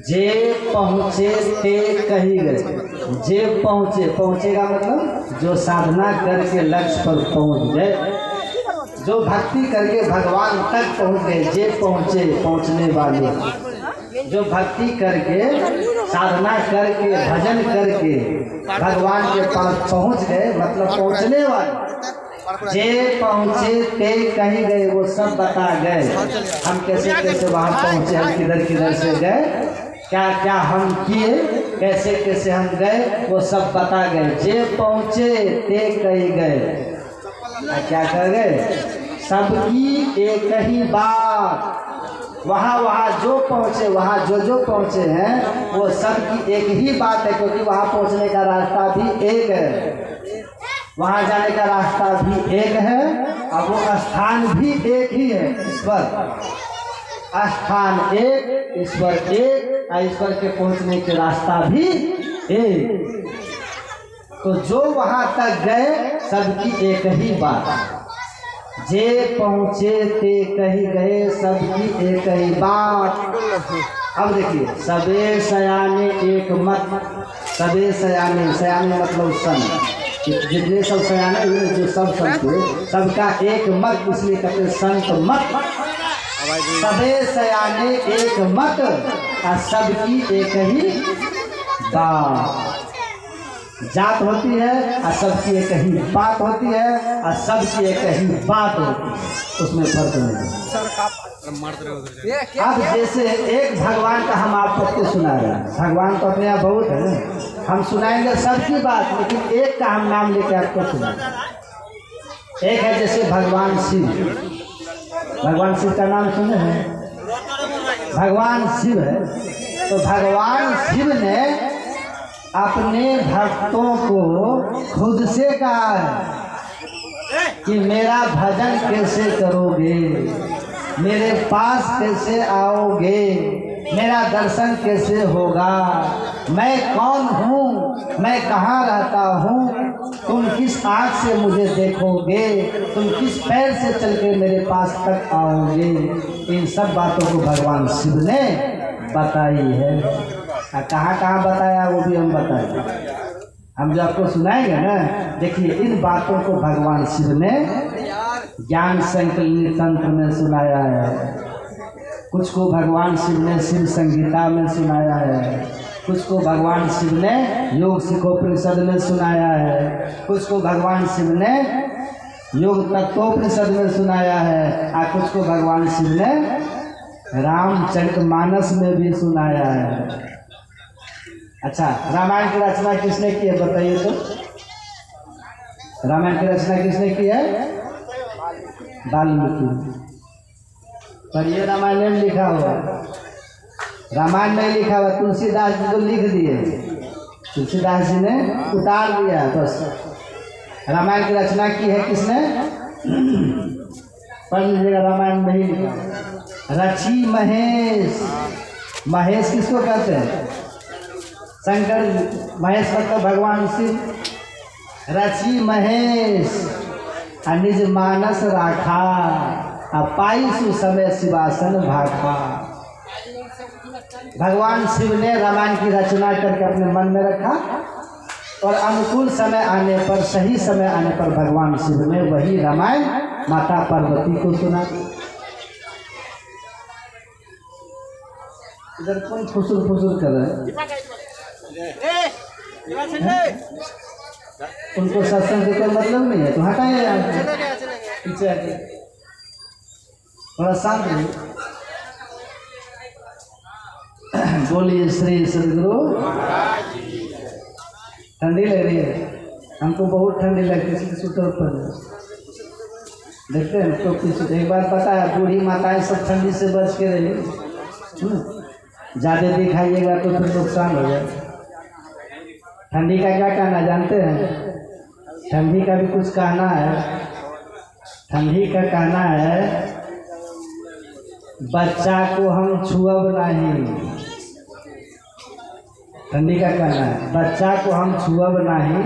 जे पहुँचे ते कही गए। जे पहुँचे, पहुँचेगा मतलब जो साधना करके लक्ष्य पर पहुँच गए, जो भक्ति करके भगवान तक पहुँच गए। जे पहुँचे, पहुँचने वाले, जो भक्ति करके साधना करके भजन करके भगवान के पास पहुँच गए, मतलब पहुँचने वाले। जे पहुँचे ते कहीं गए, वो सब बता गए। हम कैसे कैसे वहाँ पहुँचे, हम किधर किधर से गए, क्या क्या हम किए, कैसे कैसे हम गए, वो सब बता गए। जे पहुँचे ते कहीं गए, क्या कर गए? सबकी एक ही बात। वहाँ जो पहुँचे, वहाँ जो पहुँचे हैं, वो सबकी एक ही बात है, क्योंकि वहाँ पहुँचने का रास्ता भी एक है, वहाँ जाने का रास्ता भी एक है, और वो स्थान भी एक ही है। ईश्वर स्थान एक, ईश्वर एक, और ईश्वर के पहुँचने के रास्ता भी एक। तो जो वहाँ तक गए, सबकी एक ही बात। जे पहुँचे ते कही गए, सबकी एक ही बात। अब देखिए, सबे सयाने एक मत। सबे सयाने, सयाने मतलब संत, जितने सब सयाने हुए, जो सब संत हुए, सबका एक मत, इसलिए कहते संत मत। सबे सयाने एक मत, और सबकी एक ही बात। जात होती है और सबकी एक ही बात होती है, और सबकी एक ही बात होती है, उसमें फर्क नहीं। अब जैसे एक भगवान का हम आपको सुना रहे हैं, भगवान तो अपने आप बहुत है ना, हम सुनाएंगे सबकी बात, लेकिन एक का हम नाम लेके आपको सुना। एक है जैसे भगवान शिव। भगवान शिव का नाम सुने हैं? भगवान शिव है, तो भगवान शिव ने अपने भक्तों को खुद से कहा है कि मेरा भजन कैसे करोगे, मेरे पास कैसे आओगे, मेरा दर्शन कैसे होगा, मैं कौन हूँ, मैं कहाँ रहता हूँ, तुम किस आँख से मुझे देखोगे, तुम किस पैर से चल के मेरे पास तक आओगे। इन सब बातों को भगवान शिव ने बताई है। कहाँ कहाँ बताया वो भी हम बताएंगे, हम जो आपको सुनाएंगे ना। देखिए, इन बातों को भगवान शिव ने ज्ञान संकलनी तंत्र में सुनाया है, कुछ को भगवान शिव ने शिव संगीता में सुनाया है, कुछ को भगवान शिव ने योग सिखोपनिषद में सुनाया है, कुछ को भगवान शिव ने योग तत्वोपनिषद में सुनाया है, और कुछ को भगवान शिव ने रामचरितमानस में भी सुनाया है। अच्छा, रामायण की रचना किसने की है बताइए तो? रामायण की रचना किसने की है? वाल्मीकि। पर ये रामायण में लिखा हुआ, रामायण में लिखा हुआ, तुलसीदास जी को लिख दिए, तुलसीदास जी ने उतार दिया बस। रामायण की रचना की है किसने? पढ़ लीजिएगा, रामायण में ही लिखा। रची महेश। महेश किसको कहते हैं? शंकर। महेश मतलब भगवान शिव। रची महेश निज मानस राखा, पाई सु समय शिवासन भाखा। भगवान शिव ने रामायण की रचना करके अपने मन में रखा, और अनुकूल समय आने पर, सही समय आने पर भगवान शिव ने वही रामायण माता पार्वती को सुना। इधर कौन फुसुर फुसुर कर रहे हैं? उनको सत्संग से कोई मतलब नहीं है, तो हटाइए पीछे आके, थोड़ा शांत रहिए। बोलिए श्री सदगुरु। ठंडी लग रही है हमको, बहुत ठंडी लगती है, स्वेटर पर देखते हैं तो। एक बार पता है, बूढ़ी माताएं सब ठंडी से बच के रही, ज़्यादा दिखाइएगा तो फिर नुकसान हो जाए। ठंडी का क्या कहना जानते हैं? ठंडी का भी कुछ कहना है। ठंडी का कहना है बच्चा को हम छुअब नहीं। ठंडी का कहना है बच्चा को हम छुअब नहीं,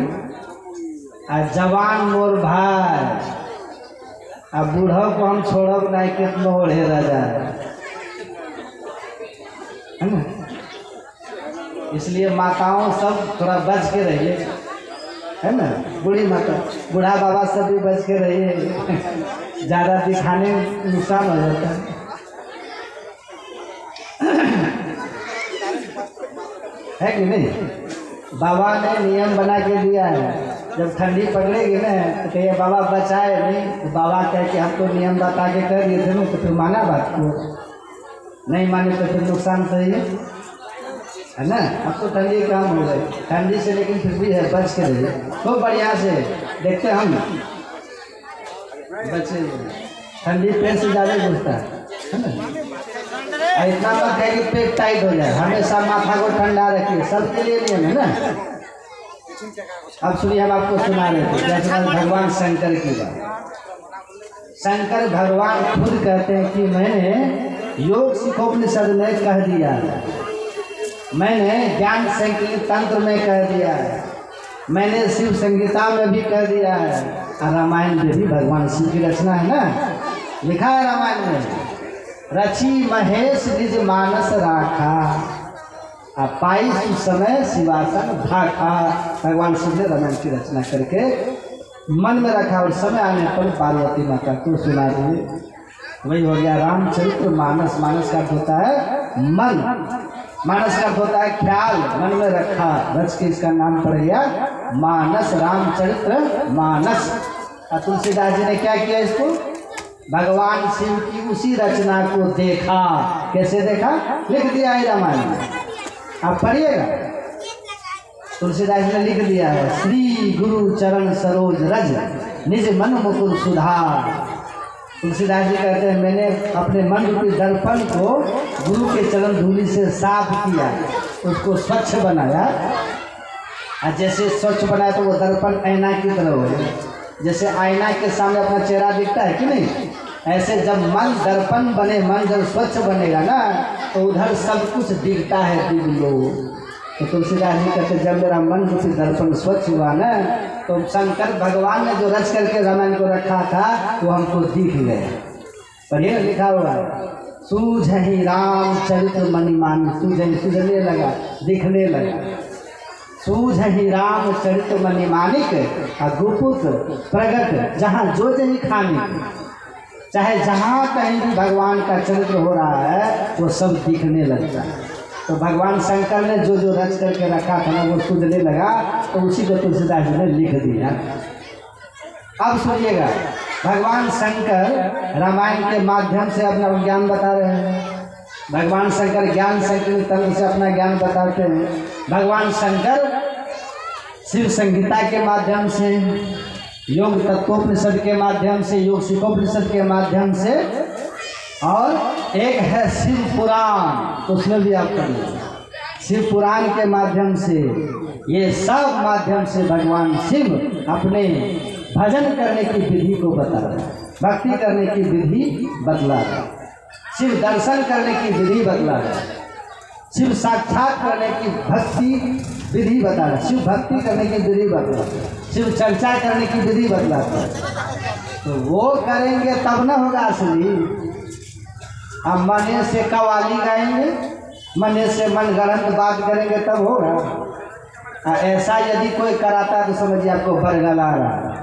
आ जवान मोर भाई आ बूढ़ों को हम छोड़ब नहीं, कितना ओढ़े रह जाए, है ना। इसलिए माताओं सब थोड़ा बच के रहिए, है ना। बूढ़ी माता बूढ़ा बाबा सब भी बच के रहिए, ज़्यादा दिखाने नुकसान हो जाता है। है कि नहीं? बाबा ने नियम बना के दिया है, जब ठंडी पकड़ेगी ना तो कहिए बाबा बचाए नहीं, तो बाबा कह के हमको नियम बता के कर दिए थे ना, तो फिर माना बात को, नहीं माने तो फिर नुकसान सही है ना। अब तो ठंडी कम हो गई ठंडी से, लेकिन फिर भी है बच के रहिए खूब बढ़िया से। देखते हम बच्चे ठंडी पेट से ज़्यादा घुसता है ना। इतना मत है कि पेट टाइट हो जाए, हमेशा माथा को ठंडा रखिए, सबके लिए नियम है ना। अब सुनिए, हम आपको सुना रहे थे जैसे भगवान शंकर की बात। शंकर भगवान खुद कहते हैं कि मैंने योग सिखोपनिषद में कह दिया है, मैंने ज्ञान संकलित तंत्र में कह दिया है, मैंने शिव संगीता में भी कह दिया है, और रामायण में भी भगवान शिव की रचना है ना, लिखा है रामायण में, रची महेश निज मानस राखा पाई समय शिवासन भाखा। भगवान शिव ने रामायण की रचना करके मन में रखा और समय आने पर पार्वती माता को सुना दिए। वही हो गया रामचरित्र मानस। मानस का होता है मन, मानस का होता है ख्याल, मन में रखा, रच के इसका नाम पड़ गया मानस, रामचरित्र मानस। तुलसीदास जी ने क्या किया इसको? भगवान शिव की उसी रचना को देखा। कैसे देखा? लिख दिया है रामायण में, आप पढ़िएगा। तुलसीदास ने लिख दिया है, श्री गुरु चरण सरोज रज निज मन मुकुर सुधार। तुलसीदास जी कहते हैं मैंने अपने मन रूपी दर्पण को गुरु के चरण धूलि से साफ किया, उसको स्वच्छ बनाया। और जैसे स्वच्छ बनाया तो वो दर्पण आईना की तरह हो गया, जैसे आईना के सामने अपना चेहरा दिखता है कि नहीं, ऐसे जब मन दर्पण बने, मन जब स्वच्छ बनेगा ना तो उधर सब कुछ दिखता है दिव्य। तो तुलसीदास जी कहते जब मेरा मन रूपी दर्पण स्वच्छ हुआ ना तो शंकर भगवान ने जो रच करके रामायण को रखा था वो हमको दिख गए। पढ़िए लिखा हुआ है, सूझहि रामचरित्र मणिमान, सूझने लगा, दिखने लगा। सूझहि रामचरित्र मणिमानिक गुपुत प्रगट जहाँ जो जही खानी। चाहे जहाँ कहीं भी भगवान का चरित्र हो रहा है वो सब दिखने लगता है। तो भगवान शंकर ने जो जो रच करके रखा था ना वो सूझने लगा, तो उसी को तुलसीदास जी ने लिख दिया। अब सुनिएगा, भगवान शंकर रामायण के माध्यम से अपना ज्ञान बता रहे हैं। भगवान शंकर ज्ञान संकलित तंत्र से अपना ज्ञान बताते हैं। भगवान शंकर शिव संगीता के माध्यम से, योग तत्वोपनिषद के माध्यम से, योग शिखोपनिषद के माध्यम से, और एक है शिव पुराण, तो उसमें भी आप पढ़िए। शिव पुराण के माध्यम से, ये सब माध्यम से भगवान शिव अपने भजन करने की विधि को बता रहे हैं, भक्ति करने की विधि बतला रहे हैं, शिव दर्शन करने की विधि बतला रहे हैं, शिव साक्षात करने की भक्ति विधि बता रहे, शिव भक्ति करने की विधि बतला रहे, शिव चर्चा करने की विधि बतलाता है। तो वो करेंगे तब न होगा असली। हम मने से कवाली गाएंगे, मने से मनगढ़ंत बात करेंगे तब होगा। ऐसा यदि कोई कराता है तो समझिए आपको बरगला रहा है।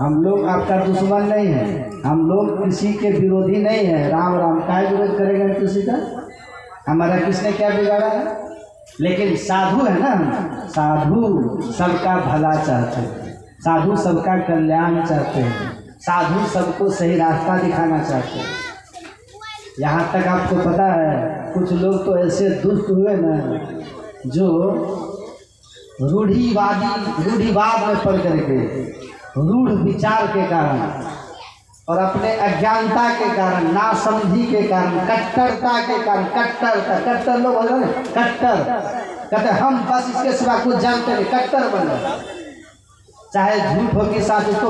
हम लोग आपका दुश्मन नहीं है, हम लोग किसी के विरोधी नहीं है। राम राम का विरोध करेंगे किसी का? हमारा किसने क्या बिगाड़ा है? लेकिन साधु है ना, साधु सबका भला चाहते हैं, साधु सबका कल्याण चाहते हैं, साधु सबको सही रास्ता दिखाना चाहते हैं। यहाँ तक आपको पता है कुछ लोग तो ऐसे दुष्ट हुए ना जो रूढ़िवाद में पड़ करके, रूढ़ विचार के कारण और अपने अज्ञानता के कारण, नासमझी के कारण, कट्टरता के कारण, कट्टर लोग बोल रहे हैं कट्टर, कहते हम बस इसके सिवा कुछ जानते नहीं, कट्टर बन रहे। चाहे झूठ हो के साथ उसको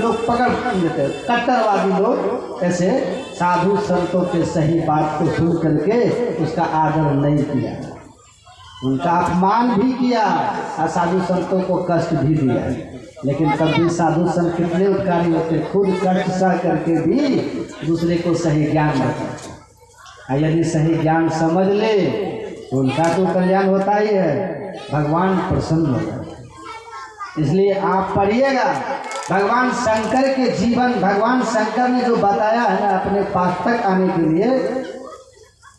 लोग पकड़ लेते हैं। कट्टरवादी लोग ऐसे साधु संतों के सही बात को सुन करके उसका आदर नहीं किया, उनका अपमान भी किया और साधु संतों को कष्ट भी दिया। लेकिन तब भी साधु संत कितने उपकारी होते, खुद कष्ट सह करके भी दूसरे को सही ज्ञान देते। और यदि सही ज्ञान समझ ले तो उनका तो कल्याण होता ही है, भगवान प्रसन्न होता है। इसलिए आप पढ़िएगा भगवान शंकर के जीवन, भगवान शंकर ने जो बताया है ना अपने पास तक आने के लिए,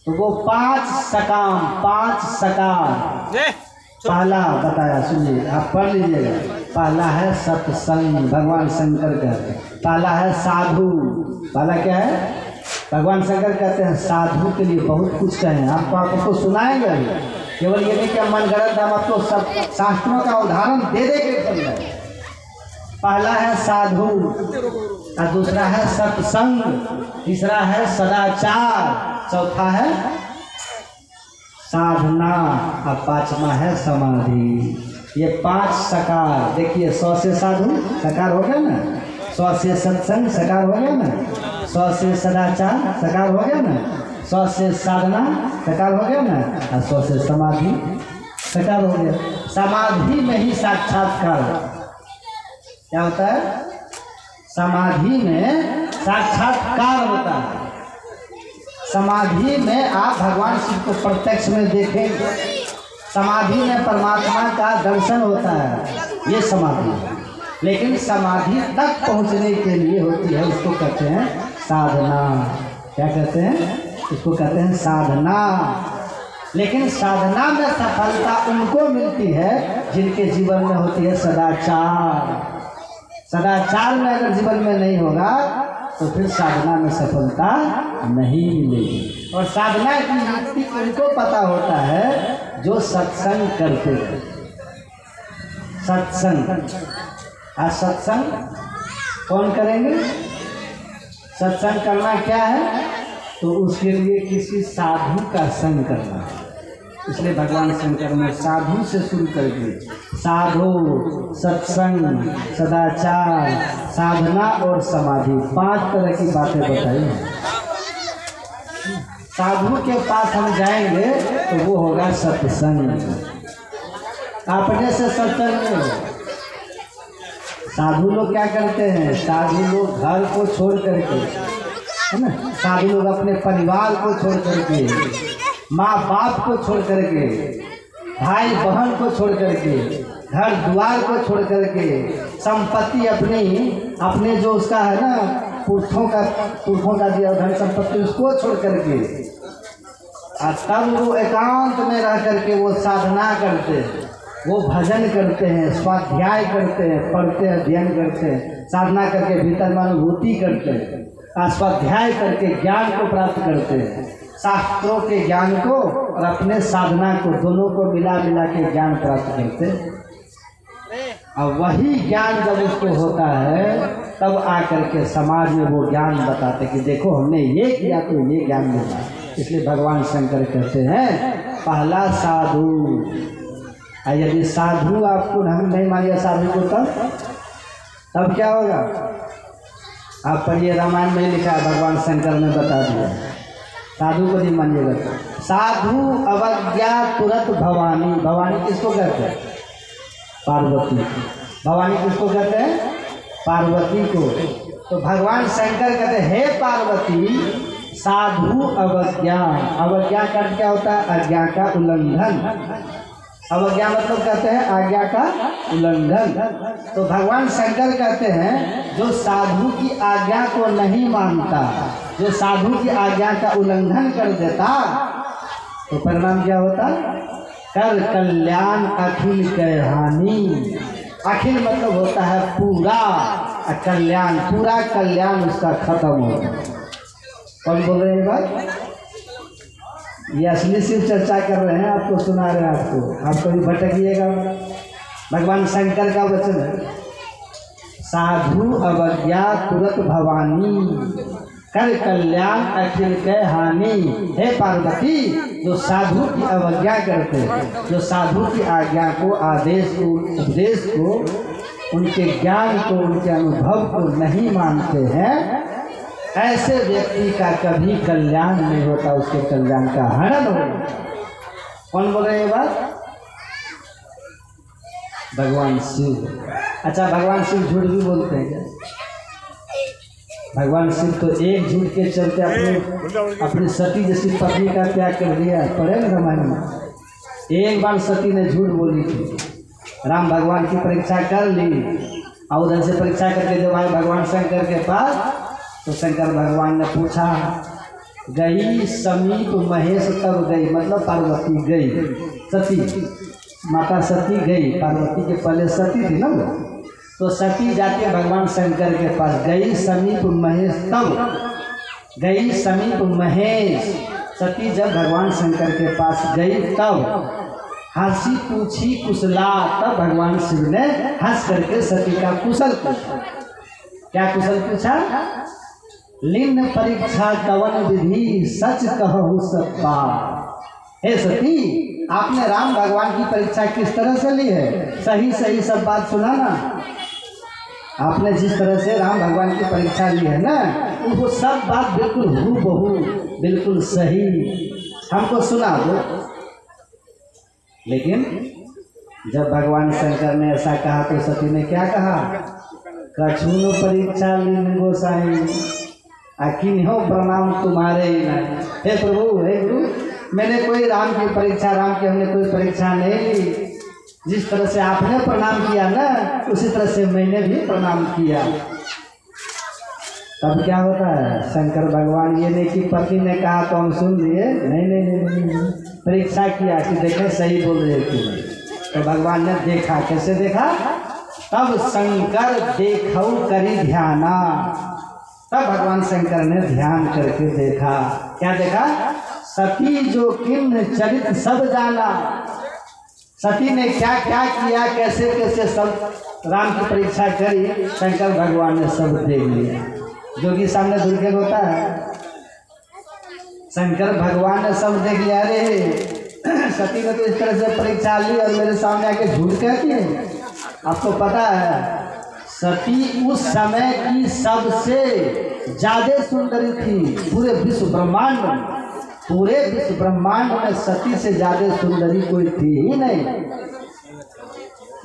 तो वो 5 सकाम 5 सकार पहला बताया। सुनिए, आप पढ़ लीजिएगा। पहला है सत्संग, भगवान शंकर कहते हैं। पहला है साधु, पहला क्या है? भगवान शंकर कहते हैं साधु के लिए बहुत कुछ कहें, आपको सुनाएंगे। केवल ये नहीं कि मन गलत, हम आपको सब शास्त्रों का उदाहरण दे के चल रहे। पहला है साधु, और दूसरा है सत्संग, तीसरा है सदाचार, चौथा है साधना, और 5वां है समाधि। ये 5 सकार देखिए। 100 से साधु सकार हो गया ना, 100 से सत्संग सकार हो गया ना, 100 से सदाचार सकार हो गया ना, 100 से साधना सकार हो गया ना, और 100 से समाधि सकार हो गया। समाधि में ही साक्षात्कार क्या होता है? समाधि में साक्षात्कार होता है। समाधि में आप भगवान शिव को प्रत्यक्ष में देखेंगे, समाधि में परमात्मा का दर्शन होता है, ये समाधि है। लेकिन समाधि तक पहुंचने के लिए होती है, उसको कहते हैं साधना। क्या कहते हैं? इसको कहते हैं साधना। लेकिन साधना में सफलता उनको मिलती है जिनके जीवन में होती है सदाचार। सदाचार में अगर जीवन में नहीं होगा तो फिर साधना में सफलता नहीं मिलेगी। और साधना की युक्ति उनको पता होता है जो सत्संग करते हैं। सत्संग, आज सत्संग कौन करेंगे? सत्संग करना क्या है? तो उसके लिए किसी साधु का संग करना है। इसलिए भगवान शंकर ने साधु से शुरू कर दिए। साधु, सत्संग, सदाचार, साधना और समाधि, 5 तरह की बातें बताई हैं। साधु के पास हम जाएंगे तो वो होगा सत्संग। अपने से सत्संग नहीं होगा। साधु लोग क्या करते हैं? साधु लोग घर को छोड़ करके, है ना, साधु लोग अपने परिवार को छोड़ करके, माँ बाप को छोड़ करके, भाई बहन को छोड़ करके, घर द्वार को छोड़ करके, संपत्ति अपने जो उसका है ना पुरखों का दिया धन संपत्ति, उसको छोड़ करके, और तब वो एकांत में रह करके वो साधना करते हैं, वो भजन करते हैं, स्वाध्याय करते हैं, पढ़ते हैं, अध्ययन करते हैं, साधना करके भीतर अनुभूति करते हैं, स्वाध्याय करके ज्ञान को प्राप्त करते हैं, शास्त्रों के ज्ञान को और अपने साधना को, दोनों को मिला के ज्ञान प्राप्त करते हैं। और वही ज्ञान जब उसको होता है तब आकर के समाज में वो ज्ञान बताते कि देखो हमने ये किया तो ये ज्ञान मिला। इसलिए भगवान शंकर कहते हैं पहला साधु। यदि साधु आपको हम नहीं मानिए साधु को, तब क्या होगा? आप पढ़िए, रामायण में लिखा है, भगवान शंकर ने बता दिया। साधु को नहीं मानिएगा। साधु अवज्ञा तुरंत भवानी। भवानी किसको कहते हैं? पार्वती। भवानी किसको कहते हैं? पार्वती को। तो भगवान शंकर कहते हैं हे पार्वती, साधु अवज्ञा। अवज्ञा का क्या होता है? आज्ञा का उल्लंघन। अवज्ञा मतलब कहते हैं आज्ञा का उल्लंघन। तो भगवान शंकर कहते हैं जो साधु की आज्ञा को नहीं मानता, जो साधु की आज्ञा का उल्लंघन कर देता, तो परिणाम क्या होता? कर कल्याण अखिल कै हानि। अखिल मतलब होता है पूरा, कल्याण, पूरा कल्याण उसका खत्म होता। कौन बोल रहे हैं बात? ये असली सिर्फ चर्चा कर रहे हैं, आपको सुना रहे हैं। आपको कभी भटकिएगा। भगवान शंकर का वचन है, साधु अवज्ञा तुरत भवानी, कर कल्याण अखिल के हानि। हे पार्वती, जो साधु की अवज्ञा करते हैं, जो साधु की आज्ञा को, आदेश को, उपदेश को, उनके ज्ञान को, उनके अनुभव को नहीं मानते हैं, ऐसे व्यक्ति का कभी कल्याण नहीं होता, उसके कल्याण का हनन होगा। कौन बोल रहे हैं बात? भगवान शिव। अच्छा, भगवान शिव झूठ भी बोलते हैं क्या? भगवान शिव तो एक झूठ के चलते अपनी सती जैसी पत्नी का त्याग कर दिया। पढ़े ना रामायण में, एक बार सती ने झूठ बोली थी। राम भगवान की परीक्षा कर ली और उधर से परीक्षा करके जब आए भगवान शंकर के पास, तो शंकर भगवान ने पूछा, गई समीप महेश तब गई, मतलब पार्वती गई, सती माता सती गई, पार्वती के पहले सती थी ना वो, तो सती जाके भगवान शंकर के पास, गई समीप महेश तब, गई समीप महेश, सती जब भगवान शंकर के पास गई तब हंसी पूछी कुशला, तब भगवान शिव ने हंस करके सती का कुशल पूछा। क्या कुशल पूछा? लिंग परीक्षा कवन विधि, सच कहूँ सत्ता। हे सती, आपने राम भगवान की परीक्षा किस तरह से ली है? सही सही सब बात सुना ना। आपने जिस तरह से राम भगवान की परीक्षा ली है ना, वो सब बात बिल्कुल हूबहू, बिल्कुल सही हमको सुना दो। लेकिन जब भगवान शंकर ने ऐसा कहा तो सती ने क्या कहा? कछुनो परीक्षा लीन गोसाई, अखिन हो प्रणाम तुम्हारे ही नहीं। हे प्रभु, हे गुरु, मैंने कोई राम की परीक्षा, राम की हमने कोई परीक्षा नहीं ली। जिस तरह से आपने प्रणाम किया ना, उसी तरह से मैंने भी प्रणाम किया। तब क्या होता है? शंकर भगवान ये नहीं कि पति ने कहा तो हम सुन लिए, नहीं नहीं नहीं, नहीं। परीक्षा किया कि देखे सही बोल रहे थे, तो भगवान ने देखा। कैसे देखा? तब शंकर देखौ करी ध्याना, तब भगवान शंकर ने ध्यान करके देखा। क्या देखा? सती जो किन्न चरित सब जाना, सती ने क्या क्या किया, कैसे कैसे सब राम की परीक्षा करी, शंकर भगवान ने सब देख लिया। जोगी सामने दुर्गे होता है, शंकर भगवान ने सब देख लिया। अरे सती ने तो इस तरह से परीक्षा ली और मेरे सामने आके झूठ कहती है। आपको पता है सती उस समय की सबसे ज्यादा सुंदरी थी पूरे विश्व ब्रह्मांड में। पूरे विश्व ब्रह्मांड में सती से ज्यादा सुंदरी कोई थी ही नहीं।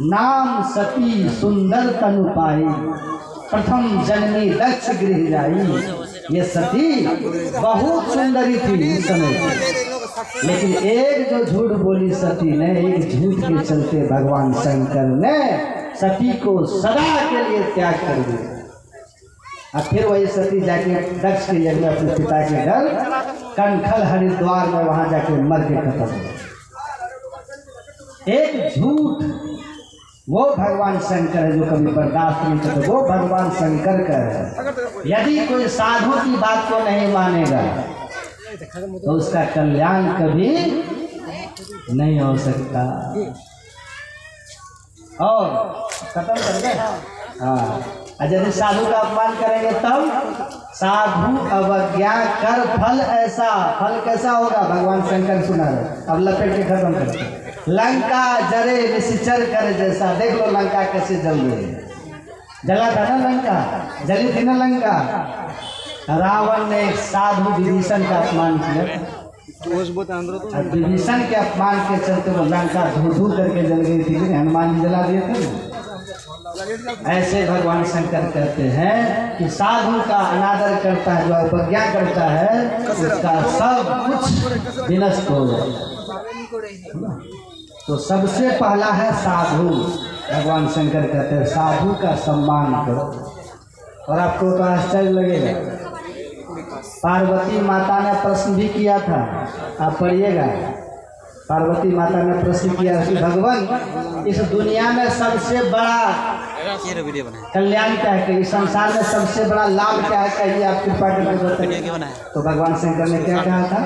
नाम सती सुंदर तनु पाई, प्रथम जन्मी दक्ष गृह जाई। ये सती बहुत सुंदरी थी उस समय की। लेकिन एक जो झूठ बोली सती ने, एक झूठ के चलते भगवान शंकर ने सती को सदा के लिए त्याग कर दिया। अब फिर वही सती जाके दक्ष के यज्ञ अपने पिता के घर कनखल हरिद्वार में वहां जाके मर के खत्म हो। एक झूठ वो भगवान शंकर है जो कभी बर्दाश्त नहीं करते, वो भगवान शंकर का है। यदि कोई साधु की बात को नहीं मानेगा तो उसका कल्याण कभी नहीं हो सकता। और खत्म कर दे। हाँ, यदि साधु का अपमान करेंगे तब साधु अवज्ञा कर फल ऐसा, फल कैसा होगा भगवान शंकर सुना रहे। अब लपेट के खत्म करते। लंका जरे निश्चर कर जैसा, देख लो लंका कैसे जल रही है। जला था ना लंका, जली थी ना लंका। रावण ने एक साधु विभीषण का अपमान किया, विभीषण के अपमान के चलते वो लंका धू करके जल गई थी। हनुमान जी जला दिए थे। ऐसे भगवान शंकर कहते हैं कि साधु का अनादर करता है, जो अवज्ञा करता है, उसका सब कुछ विनष्ट हो जाएगा। तो सबसे पहला है साधु। भगवान शंकर कहते हैं साधु का सम्मान करो। और आपको तो आश्चर्य लगेगा, पार्वती माता ने प्रश्न भी किया था, आप पढ़िएगा। पार्वती माता ने प्रश्न किया कि भगवान इस दुनिया में सबसे बड़ा कल्याण क्या है, इस संसार में सबसे बड़ा लाभ क्या है, कहिए आप कृपा करके बताइए। तो भगवान शंकर ने क्या कहा था?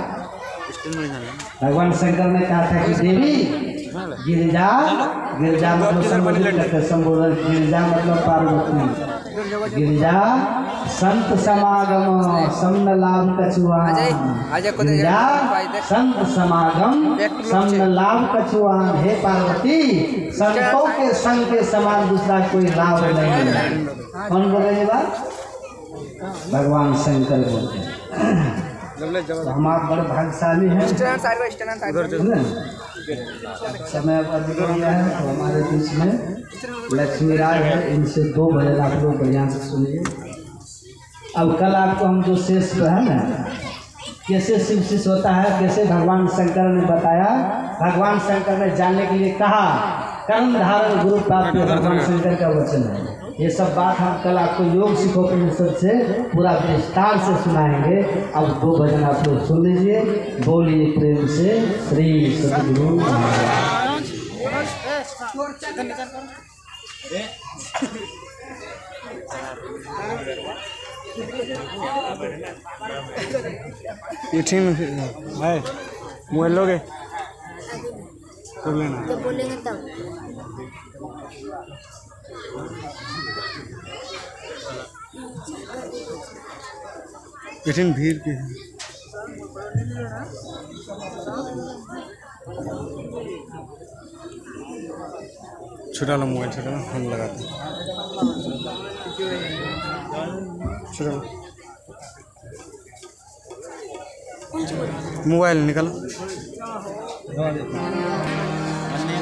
भगवान शंकर ने कहा था कि देवी गिरिजा, गिरिजा मतलब संबोधन, गिरिजा मतलब पार्वती, गिरिजा संत समागम समन लाभ कछुआन, गिरिजा संत समागम समन लाभ कछुआन। हे पार्वती, संतों के संग के समान दूसरा कोई लाभ नहीं। कौन बोल रहे बात? भगवान शंकर बोलते हैं। तो हम आप बड़े भाग्यशाली हैं। समय अधिक हो गया है तो हमारे बीच में लक्ष्मी राज है, इनसे 2 भजन आप लोग बढ़िया से सुनिए। अब कल आपको हम जो शेष जो है ना, कैसे शिव शिष्य होता है, कैसे भगवान शंकर ने बताया, भगवान शंकर ने जानने के लिए कहा, कर्म धारण गुरु प्राप्त भगवान शंकर का वचन है। ये सब बात हम कल आपको योग सिखोपनिषद से पूरा विस्तार से सुनाएंगे। अब 2 भजन आप लोग सुन लीजिए। बोलिए प्रेम से श्री सद्गुरु महाराज। ये ठीक है, मोबाइल लोगे कर लेना, जब बोलेंगे तब। कठिन भीड़ की है। छोटा ला मोबाइल, छोटा ला हम लगाते हैं, छोटा मोबाइल निकालो।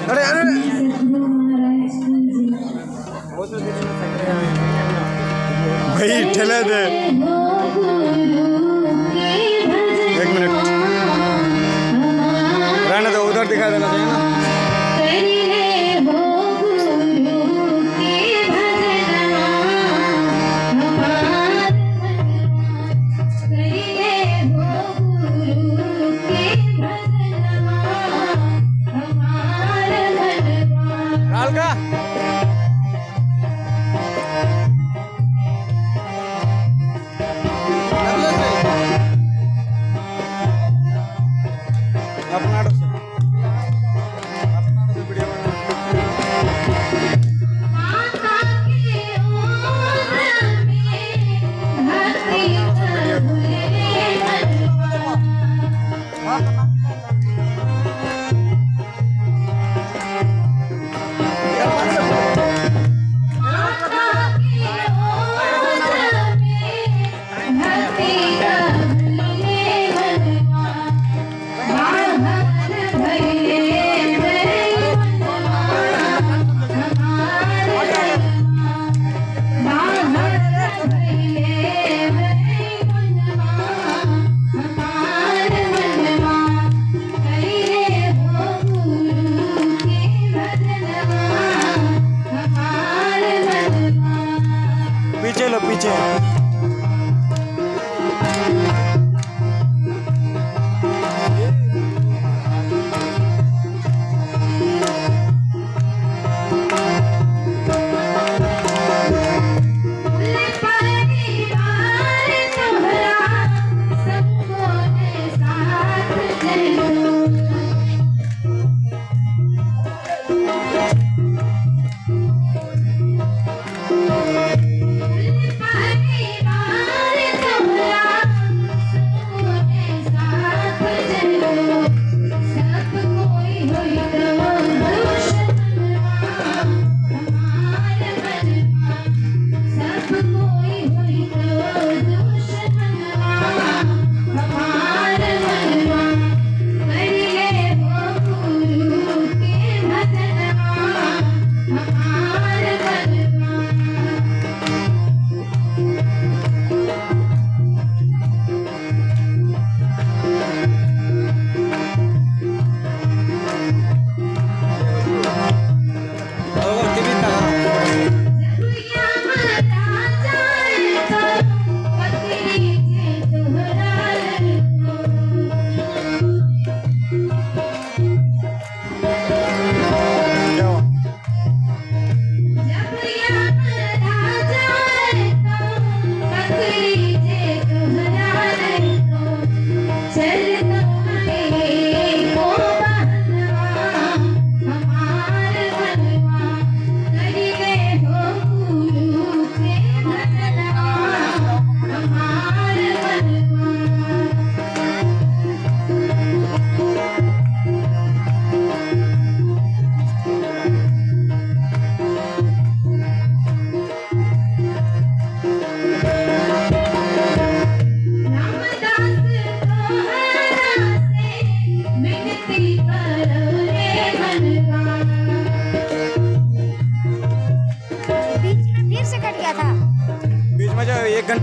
अरे अरे भाई ठेले दे, 1 मिनट रहने दो, उधर दिखा देना चाहिए ना। पीछे लो, पीछे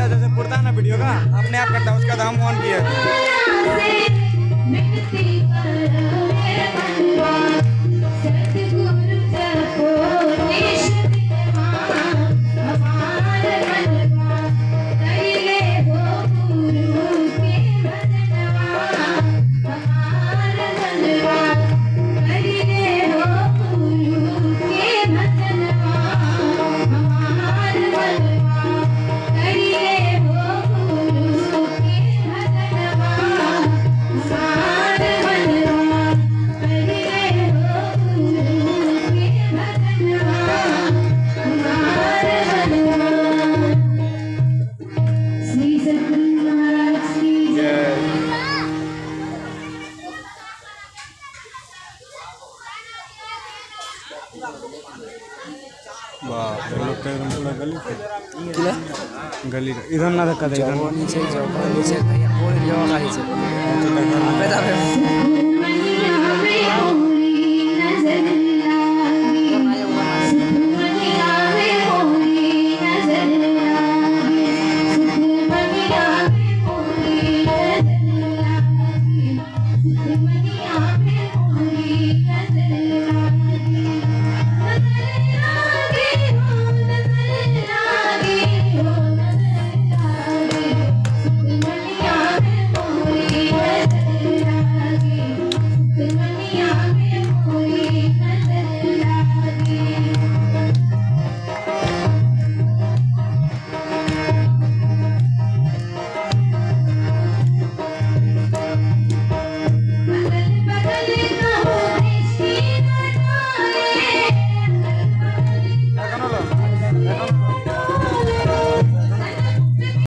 घंटा जैसे पुरता है ना वीडियो का, अपने आप करता है, उसका तो हम ऑन किया है। वाह, लोग का एकदम पूरा गली थे। गली इधर ना धक्का दे, इधर नीचे जाओ, नीचे पूरे जगह गाड़ी से